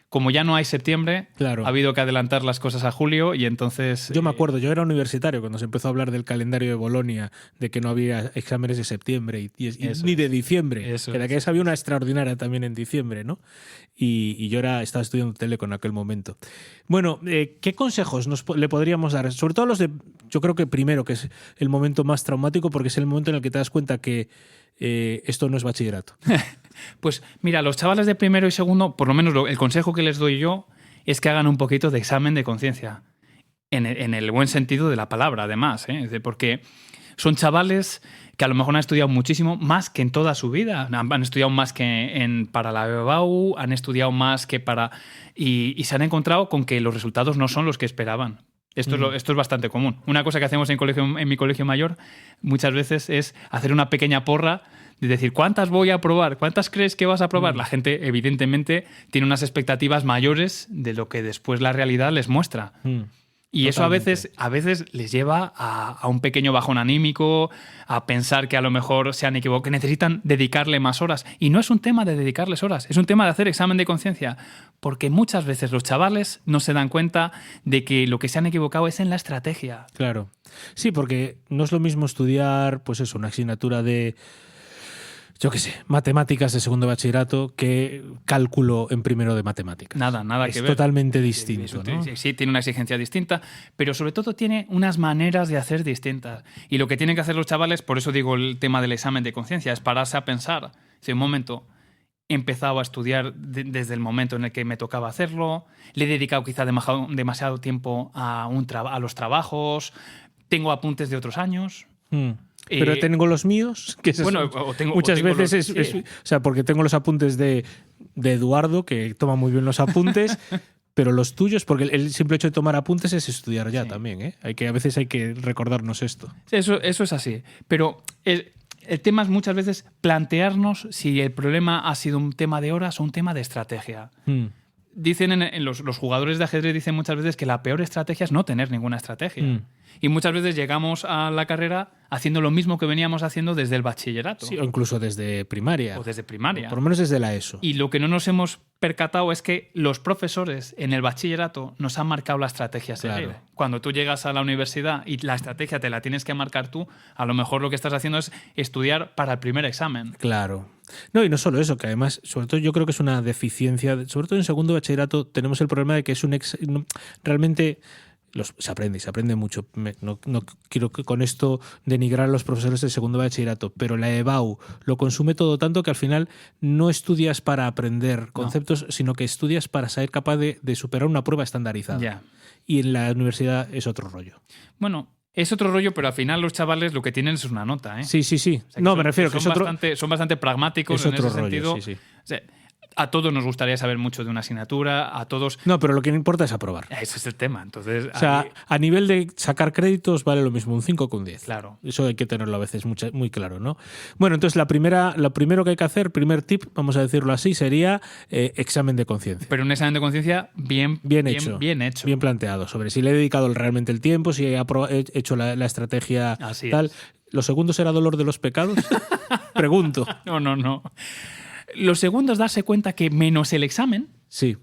Speaker 6: Como ya no hay septiembre,
Speaker 2: claro,
Speaker 6: ha habido que adelantar las cosas a julio y entonces...
Speaker 2: Yo me acuerdo, yo era universitario cuando se empezó a hablar del calendario de Bolonia, de que no había exámenes de septiembre ni de diciembre. Que de que había una extraordinaria también en diciembre, ¿no? Y yo estaba estudiando Telecom en aquel momento. Bueno, ¿qué consejos le podríamos dar? Sobre todo los de... Yo creo que primero, que es el momento más traumático, porque es el momento en el que te das cuenta que esto no es bachillerato.
Speaker 6: Pues mira, los chavales de primero y segundo, por lo menos el consejo que les doy yo es que hagan un poquito de examen de conciencia. En el buen sentido de la palabra, además, ¿eh? Porque son chavales que a lo mejor han estudiado muchísimo, más que en toda su vida. Han estudiado más que para la BBAU, han estudiado más que para... Y se han encontrado con que los resultados no son los que esperaban. Esto es bastante común. Una cosa que hacemos en mi colegio mayor muchas veces es hacer una pequeña porra de decir, ¿cuántas voy a aprobar? ¿Cuántas crees que vas a aprobar? La gente, evidentemente, tiene unas expectativas mayores de lo que después la realidad les muestra. Y totalmente. Eso a veces les lleva a un pequeño bajón anímico, a pensar que a lo mejor se han equivocado, que necesitan dedicarle más horas. Y no es un tema de dedicarles horas, es un tema de hacer examen de conciencia. Porque muchas veces los chavales no se dan cuenta de que lo que se han equivocado es en la estrategia.
Speaker 2: Claro. Sí, porque no es lo mismo estudiar, pues eso, una asignatura de yo qué sé, matemáticas de segundo de bachillerato que cálculo en primero de matemáticas.
Speaker 6: Nada que
Speaker 2: es
Speaker 6: ver.
Speaker 2: Totalmente distinto, ¿no?
Speaker 6: Sí, tiene una exigencia distinta, pero sobre todo tiene unas maneras de hacer distintas. Y lo que tienen que hacer los chavales, por eso digo el tema del examen de conciencia, es pararse a pensar. Si un momento he empezado a estudiar desde el momento en el que me tocaba hacerlo, le he dedicado quizá demasiado tiempo a los trabajos, tengo apuntes de otros años.
Speaker 2: Pero tengo los míos, que muchas veces o sea, porque tengo los apuntes de Eduardo, que toma muy bien los apuntes, pero los tuyos, porque el simple hecho de tomar apuntes es estudiar ya también, ¿eh? A veces hay que recordarnos esto.
Speaker 6: Eso es así. Pero el tema es muchas veces plantearnos si el problema ha sido un tema de horas o un tema de estrategia. Dicen los jugadores de ajedrez dicen muchas veces que la peor estrategia es no tener ninguna estrategia. Y muchas veces llegamos a la carrera haciendo lo mismo que veníamos haciendo desde el bachillerato.
Speaker 2: Sí, o incluso desde primaria.
Speaker 6: O desde primaria.
Speaker 2: Por lo menos desde la ESO.
Speaker 6: Y lo que no nos hemos percatado es que los profesores en el bachillerato nos han marcado la estrategia a seguir.
Speaker 2: Claro.
Speaker 6: Cuando tú llegas a la universidad y la estrategia te la tienes que marcar tú, a lo mejor lo que estás haciendo es estudiar para el primer examen.
Speaker 2: Claro. No, y no solo eso, que además, sobre todo yo creo que es una deficiencia, sobre todo en segundo de bachillerato tenemos el problema de que es realmente... se aprende mucho. No quiero que con esto denigrar a los profesores del segundo bachillerato, pero la EBAU lo consume todo tanto que al final no estudias para aprender conceptos, sino que estudias para ser capaz de superar una prueba estandarizada.
Speaker 6: Ya.
Speaker 2: Y en la universidad es otro rollo.
Speaker 6: Bueno, es otro rollo, pero al final los chavales lo que tienen es una nota, ¿eh?
Speaker 2: Sí.
Speaker 6: O sea,
Speaker 2: No, me refiero que
Speaker 6: son bastante pragmáticos
Speaker 2: es
Speaker 6: en
Speaker 2: otro
Speaker 6: ese
Speaker 2: rollo,
Speaker 6: sentido.
Speaker 2: sí.
Speaker 6: O sea, a todos nos gustaría saber mucho de una asignatura, a todos...
Speaker 2: No, pero lo que no importa es aprobar.
Speaker 6: Ese es el tema. Entonces,
Speaker 2: O sea, a nivel de sacar créditos vale lo mismo un 5 que un 10.
Speaker 6: Claro.
Speaker 2: Eso hay que tenerlo a veces muy claro, ¿no? Bueno, entonces lo primero que hay que hacer, primer tip, vamos a decirlo así, sería examen de conciencia.
Speaker 6: Pero un examen de conciencia bien hecho.
Speaker 2: Bien planteado, sobre si le he dedicado realmente el tiempo, si he hecho la estrategia
Speaker 6: Así
Speaker 2: tal.
Speaker 6: es.
Speaker 2: ¿Lo segundo será dolor de los pecados? Pregunto.
Speaker 6: No. Lo segundo es darse cuenta que menos el examen,
Speaker 2: Sí.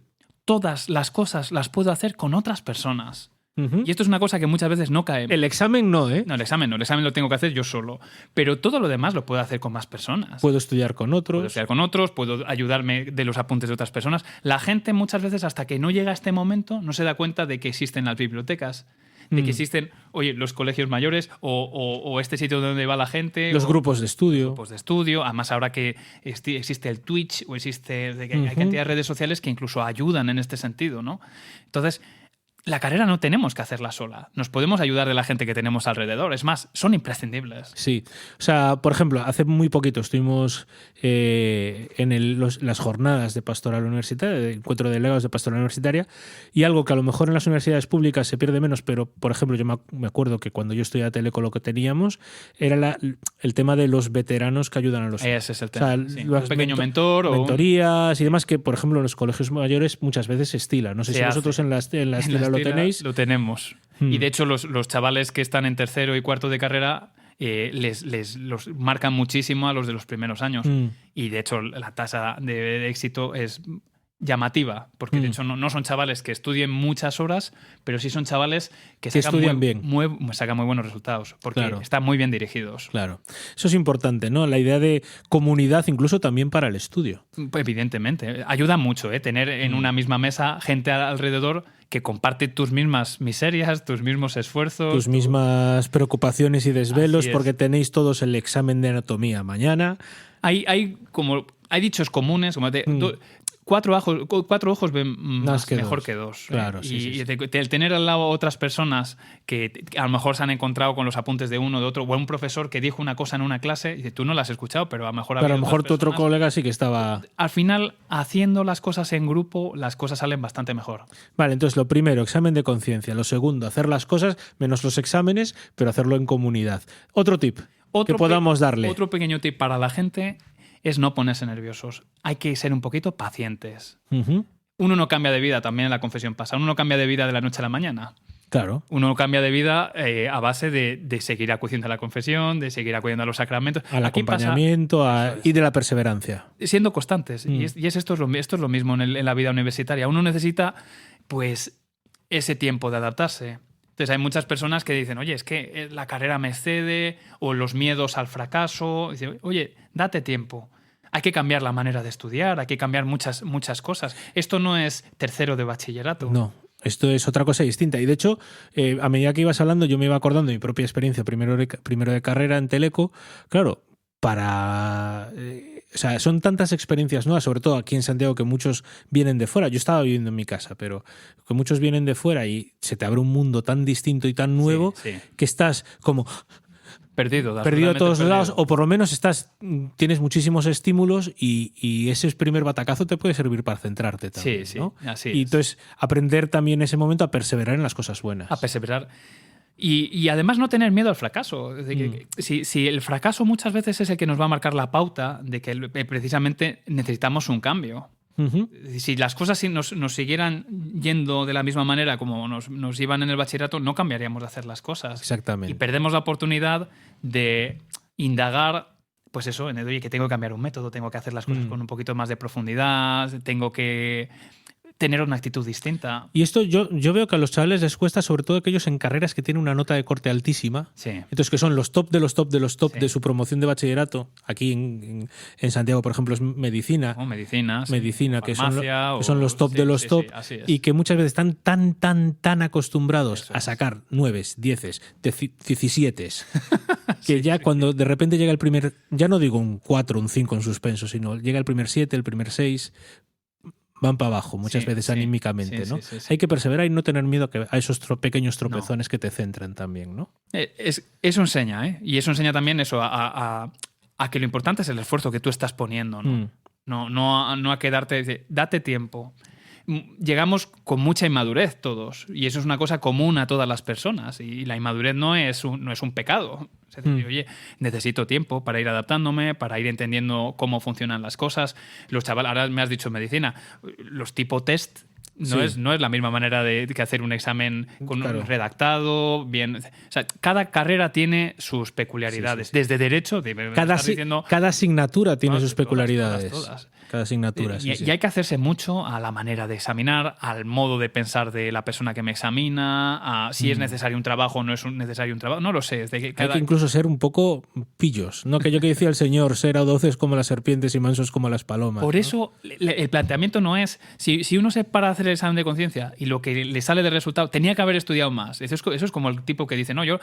Speaker 6: todas las cosas las puedo hacer con otras personas.
Speaker 2: Ujú.
Speaker 6: Y esto es una cosa que muchas veces no cae.
Speaker 2: El examen no, ¿eh?
Speaker 6: No, el examen lo tengo que hacer yo solo. Pero todo lo demás lo puedo hacer con más personas.
Speaker 2: Puedo estudiar con otros.
Speaker 6: Puedo estudiar con otros, puedo ayudarme de los apuntes de otras personas. La gente muchas veces, hasta que no llega a este momento, no se da cuenta de que existen las bibliotecas, de que existen, los colegios mayores o este sitio donde va la gente.
Speaker 2: Los
Speaker 6: o
Speaker 2: grupos de estudio.
Speaker 6: grupos de estudio. Además, ahora que existe el Twitch o hay cantidad de redes sociales que incluso ayudan en este sentido, ¿no? Entonces, la carrera no tenemos que hacerla sola. Nos podemos ayudar de la gente que tenemos alrededor. Es más, son imprescindibles.
Speaker 2: Sí. O sea, por ejemplo, hace muy poquito estuvimos en las jornadas de pastoral universitaria, de encuentro de delegados de pastoral universitaria, y algo que a lo mejor en las universidades públicas se pierde menos, pero, por ejemplo, yo me acuerdo que cuando yo estudiaba Teleco lo que teníamos era el tema de los veteranos que ayudan a los...
Speaker 6: Ese es el tema.
Speaker 2: O sea,
Speaker 6: Sí. Un pequeño mentor o...
Speaker 2: mentorías y demás que, por ejemplo, en los colegios mayores muchas veces se estila. No sé
Speaker 6: Se
Speaker 2: si
Speaker 6: hace.
Speaker 2: vosotros en la estila lo tenéis.
Speaker 6: Lo tenemos. Y de hecho, los chavales que están en tercero y cuarto de carrera los marcan muchísimo a los de los primeros años. Y de hecho, la tasa de éxito es llamativa, porque de hecho no son chavales que estudien muchas horas, pero sí son chavales que
Speaker 2: estudian bien.
Speaker 6: Sacan muy buenos resultados, porque
Speaker 2: Claro.
Speaker 6: están muy bien dirigidos.
Speaker 2: Claro. Eso es importante, ¿no? La idea de comunidad incluso también para el estudio.
Speaker 6: Evidentemente. Ayuda mucho, tener en una misma mesa gente alrededor que comparte tus mismas miserias, tus mismos esfuerzos.
Speaker 2: Tus mismas preocupaciones y desvelos,
Speaker 6: Así es.
Speaker 2: porque tenéis todos el examen de anatomía mañana.
Speaker 6: Hay dichos comunes, como cuatro ojos ven mejor que dos.
Speaker 2: Claro,
Speaker 6: y
Speaker 2: sí.
Speaker 6: el tener al lado otras personas que a lo mejor se han encontrado con los apuntes de uno o de otro, o un profesor que dijo una cosa en una clase y tú no la has escuchado, pero a lo mejor...
Speaker 2: Pero a lo mejor tu
Speaker 6: otras
Speaker 2: otro
Speaker 6: personas.
Speaker 2: colega sí que estaba...
Speaker 6: Al final, haciendo las cosas en grupo, las cosas salen bastante mejor.
Speaker 2: Vale, entonces lo primero, examen de conciencia. Lo segundo, hacer las cosas menos los exámenes, pero hacerlo en comunidad. Otro tip que podamos darle.
Speaker 6: Otro pequeño tip para la gente es no ponerse nerviosos. Hay que ser un poquito pacientes.
Speaker 2: Ujú.
Speaker 6: Uno no cambia de vida, también en la confesión pasa. Uno no cambia de vida de la noche a la mañana.
Speaker 2: Claro.
Speaker 6: Uno cambia de vida a base de seguir acudiendo a la confesión, de seguir acudiendo a los sacramentos.
Speaker 2: Al
Speaker 6: Aquí
Speaker 2: acompañamiento y de la perseverancia.
Speaker 6: siendo constantes. Y esto es lo mismo en la vida universitaria. Uno necesita, pues, ese tiempo de adaptarse. Entonces hay muchas personas que dicen, oye, es que la carrera me excede, o los miedos al fracaso. Dice, oye, date tiempo. Hay que cambiar la manera de estudiar, hay que cambiar muchas cosas. Esto no es tercero de bachillerato.
Speaker 2: No, esto es otra cosa distinta. Y de hecho, a medida que ibas hablando, yo me iba acordando de mi propia experiencia primero de carrera en Teleco. Claro, o sea, son tantas experiencias nuevas, sobre todo aquí en Santiago, que muchos vienen de fuera. Yo estaba viviendo en mi casa, pero que muchos vienen de fuera y se te abre un mundo tan distinto y tan nuevo que estás como
Speaker 6: perdido
Speaker 2: a todos lados, o por lo menos tienes muchísimos estímulos y ese primer batacazo te puede servir para centrarte también.
Speaker 6: Sí,
Speaker 2: ¿no?
Speaker 6: así
Speaker 2: y
Speaker 6: es.
Speaker 2: entonces aprender también en ese momento a perseverar en las cosas buenas.
Speaker 6: A perseverar. Y además no tener miedo al fracaso. Si el fracaso muchas veces es el que nos va a marcar la pauta de que precisamente necesitamos un cambio.
Speaker 2: Uh-huh.
Speaker 6: Si las cosas nos siguieran yendo de la misma manera como nos iban en el bachillerato, no cambiaríamos de hacer las cosas.
Speaker 2: Exactamente.
Speaker 6: Y perdemos la oportunidad de indagar, pues eso, en el, oye, que tengo que cambiar un método, tengo que hacer las cosas con un poquito más de profundidad, tengo que tener una actitud distinta.
Speaker 2: Y esto yo veo que a los chavales les cuesta, sobre todo aquellos en carreras que tienen una nota de corte altísima.
Speaker 6: Sí.
Speaker 2: Entonces, que son los top de los top de los top de su promoción de bachillerato. Aquí en Santiago, por ejemplo, es medicina.
Speaker 6: Medicina,
Speaker 2: que
Speaker 6: farmacia,
Speaker 2: son los top de los top.
Speaker 6: así es.
Speaker 2: Y que muchas veces están tan acostumbrados a sacar 9, 10, 17 que ya cuando de repente llega el primer, ya no digo un 4, un 5 en suspenso, sino llega el primer 7, el primer 6, van para abajo muchas veces anímicamente, ¿no? Sí. Hay que perseverar y no tener miedo a esos pequeños tropezones que te centran también, ¿no?
Speaker 6: Eso enseña, ¿eh? Y eso enseña también eso a que lo importante es el esfuerzo que tú estás poniendo, ¿no? No a quedarte, date tiempo. Llegamos con mucha inmadurez todos, y eso es una cosa común a todas las personas, y la inmadurez no es un pecado. Es decir, oye, necesito tiempo para ir adaptándome, para ir entendiendo cómo funcionan las cosas. Los chavales, ahora me has dicho medicina, los tipo test no es la misma manera que hacer un examen con un redactado, bien. O sea, cada carrera tiene sus peculiaridades. Desde derecho,
Speaker 2: cada asignatura tiene sus peculiaridades.
Speaker 6: Todas.
Speaker 2: Cada asignatura,
Speaker 6: y hay que hacerse mucho a la manera de examinar, al modo de pensar de la persona que me examina, a si es necesario un trabajo o no es necesario un trabajo. No lo sé.
Speaker 2: Hay que incluso ser un poco pillos. No aquello que decía el señor, ser audaces como las serpientes y mansos como las palomas.
Speaker 6: Por
Speaker 2: ¿no?
Speaker 6: eso el planteamiento no es, si uno se para a hacer el examen de conciencia y lo que le sale de resultado, tenía que haber estudiado más. Eso es como el tipo que dice, no, yo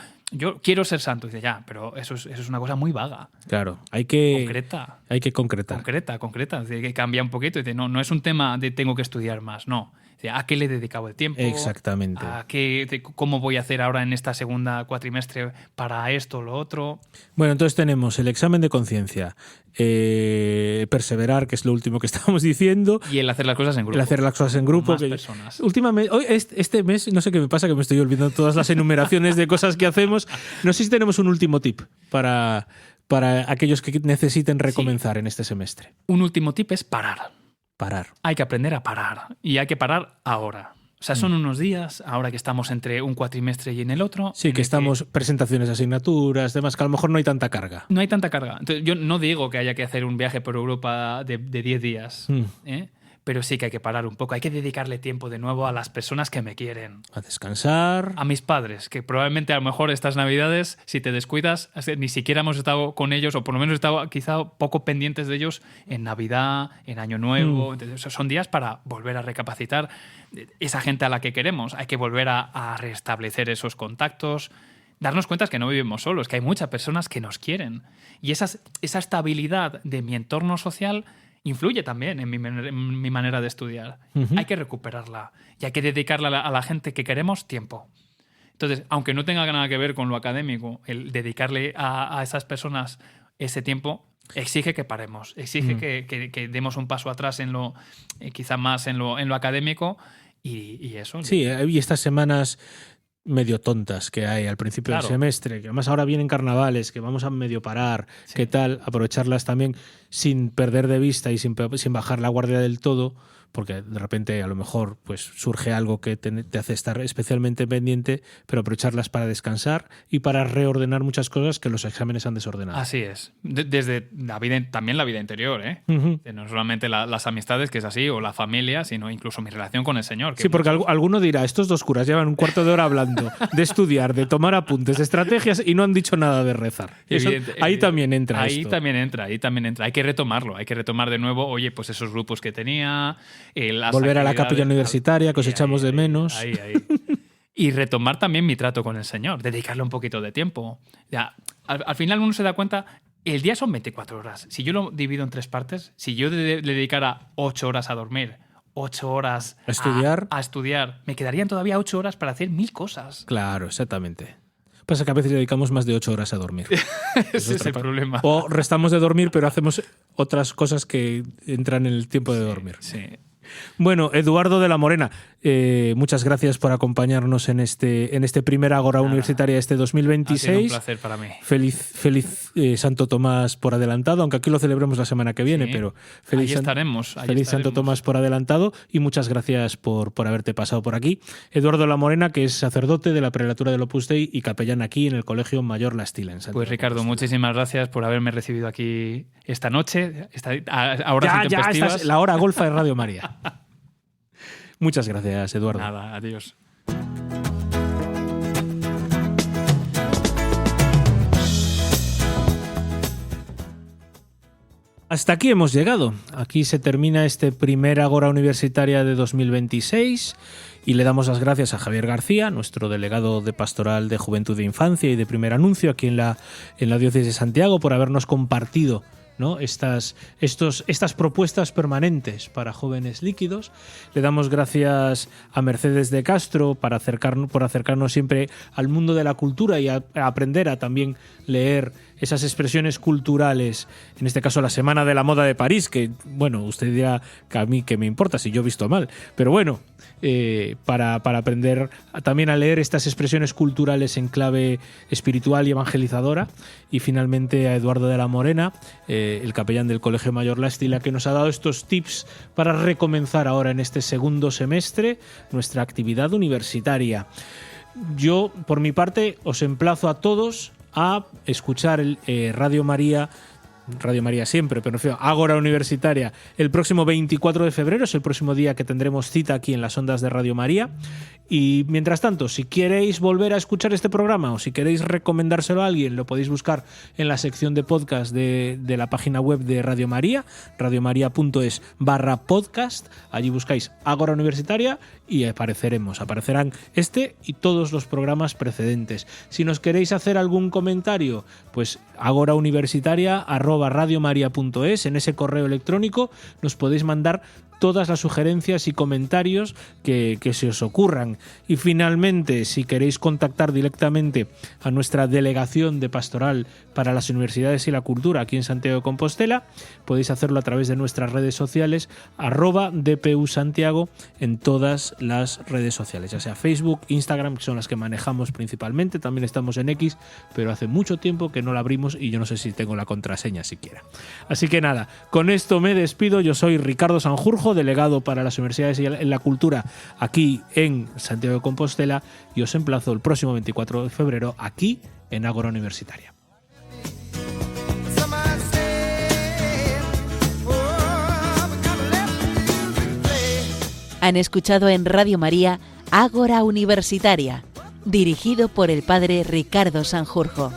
Speaker 6: quiero ser santo. Y dice, ya, pero eso es una cosa muy vaga.
Speaker 2: Claro, hay que concretar.
Speaker 6: Concreta. Que cambia un poquito y dice, no es un tema de tengo que estudiar más, no. ¿A qué le he dedicado el tiempo?
Speaker 2: Exactamente.
Speaker 6: ¿Cómo voy a hacer ahora en esta segunda cuatrimestre para esto o lo otro? Bueno,
Speaker 2: entonces tenemos el examen de conciencia, perseverar, que es lo último que estábamos diciendo.
Speaker 6: Y el hacer las cosas en grupo.
Speaker 2: El hacer las cosas en grupo.
Speaker 6: Más personas.
Speaker 2: Últimamente, este mes, no sé qué me pasa, que me estoy olvidando todas las enumeraciones de cosas que hacemos. No sé si tenemos un último tip para aquellos que necesiten recomenzar en este semestre.
Speaker 6: Un último tip es parar. Hay que aprender a parar. Y hay que parar ahora. O sea, son unos días, ahora que estamos entre un cuatrimestre y en el otro.
Speaker 2: Sí, que estamos presentaciones de asignaturas, demás, que a lo mejor no hay tanta carga.
Speaker 6: No hay tanta carga. Entonces, yo no digo que haya que hacer un viaje por Europa de 10 días, pero sí que hay que parar un poco. Hay que dedicarle tiempo de nuevo a las personas que me quieren.
Speaker 2: A descansar.
Speaker 6: A mis padres, que probablemente a lo mejor estas Navidades, si te descuidas, ni siquiera hemos estado con ellos, o por lo menos estado quizá poco pendientes de ellos en Navidad, en Año Nuevo. Entonces, son días para volver a recapacitar. Esa gente a la que queremos, hay que volver a restablecer esos contactos. Darnos cuenta que no vivimos solos, que hay muchas personas que nos quieren. Y esa estabilidad de mi entorno social influye también en mi manera de estudiar. Hay que recuperarla y hay que dedicarle a la gente que queremos tiempo. Entonces, aunque no tenga nada que ver con lo académico, el dedicarle a esas personas ese tiempo exige que paremos, exige que demos un paso atrás en lo quizá más en lo académico y eso.
Speaker 2: Sí, y estas semanas medio tontas que hay al principio del semestre, que además ahora vienen carnavales, que vamos a medio parar, qué tal, aprovecharlas también sin perder de vista y sin bajar la guardia del todo, porque de repente a lo mejor pues surge algo que te hace estar especialmente pendiente, pero aprovecharlas para descansar y para reordenar muchas cosas que los exámenes han desordenado.
Speaker 6: Así es. Desde la vida, también la vida interior, ¿eh?
Speaker 2: Uh-huh.
Speaker 6: No solamente las amistades, que es así, o la familia, sino incluso mi relación con el Señor.
Speaker 2: Sí, porque alguno dirá, estos dos curas llevan un cuarto de hora hablando de estudiar, de tomar apuntes, de estrategias y no han dicho nada de rezar. Ahí también entra
Speaker 6: ahí
Speaker 2: esto.
Speaker 6: También entra. Hay que retomarlo, hay que retomar de nuevo, oye, pues esos grupos que tenía,
Speaker 2: volver a la capilla universitaria, que os echamos de menos.
Speaker 6: Ahí. Y retomar también mi trato con el Señor, dedicarle un poquito de tiempo. Ya, al final uno se da cuenta, el día son 24 horas. Si yo lo divido en 3 partes, si yo le dedicara 8 horas a dormir, 8 horas a estudiar, me quedarían todavía 8 horas para hacer 1000 cosas.
Speaker 2: Claro, exactamente. Pasa que a veces dedicamos más de 8 horas a dormir.
Speaker 6: Ese es el problema.
Speaker 2: O restamos de dormir, pero hacemos otras cosas que entran en el tiempo de dormir.
Speaker 6: Sí.
Speaker 2: Bueno, Eduardo de la Morena, muchas gracias por acompañarnos en este primer Ágora Universitaria de este 2026.
Speaker 6: Ha sido un placer para mí.
Speaker 2: Feliz Santo Tomás por adelantado, aunque aquí lo celebremos la semana que viene, pero feliz Santo Tomás por adelantado y muchas gracias por haberte pasado por aquí. Eduardo de la Morena, que es sacerdote de la prelatura del Opus Dei y capellán aquí en el Colegio Mayor La Estila.
Speaker 6: Pues Ricardo, muchísimas gracias por haberme recibido aquí esta noche. Ahora
Speaker 2: ya esta es la hora golfa de Radio María. Muchas gracias, Eduardo.
Speaker 6: Nada, adiós.
Speaker 2: Hasta aquí hemos llegado. Aquí se termina este primer Ágora Universitaria de 2026 y le damos las gracias a Javier García, nuestro delegado de Pastoral de Juventud e Infancia y de Primer Anuncio aquí en la Diócesis de Santiago, por habernos compartido, ¿no?, estas propuestas permanentes para jóvenes líquidos. Le damos gracias a Mercedes de Castro por acercarnos siempre al mundo de la cultura y a aprender a también leer esas expresiones culturales, en este caso la Semana de la Moda de París, que, bueno, usted dirá que a mí que me importa si yo he visto mal, pero bueno, para aprender también a leer estas expresiones culturales en clave espiritual y evangelizadora. Y finalmente a Eduardo de la Morena, el capellán del Colegio Mayor La Estila, que nos ha dado estos tips para recomenzar ahora en este segundo semestre nuestra actividad universitaria. Yo, por mi parte, os emplazo a todos a escuchar Radio María siempre, pero no, Ágora Universitaria, el próximo 24 de febrero, es el próximo día que tendremos cita aquí en las ondas de Radio María. Y mientras tanto, si queréis volver a escuchar este programa o si queréis recomendárselo a alguien, lo podéis buscar en la sección de podcast de la página web de Radio María, radiomaria.es/podcast. Allí buscáis Ágora Universitaria y aparecerán este y todos los programas precedentes. Si nos queréis hacer algún comentario, pues agorauniversitaria@radiomaria.es, en ese correo electrónico nos podéis mandar todas las sugerencias y comentarios que se os ocurran. Y finalmente, si queréis contactar directamente a nuestra delegación de pastoral para las universidades y la cultura aquí en Santiago de Compostela, podéis hacerlo a través de nuestras redes sociales, @DPUSantiago, en todas las redes sociales, ya sea Facebook, Instagram, que son las que manejamos principalmente. También estamos en X, pero hace mucho tiempo que no la abrimos y yo no sé si tengo la contraseña siquiera. Así que nada, con esto me despido. Yo soy Ricardo Sanjurjo, delegado para las universidades y la cultura aquí en Santiago de Compostela, y os emplazo el próximo 24 de febrero aquí en Ágora Universitaria.
Speaker 1: Han escuchado en Radio María Ágora Universitaria, dirigido por el padre Ricardo Sanjurjo.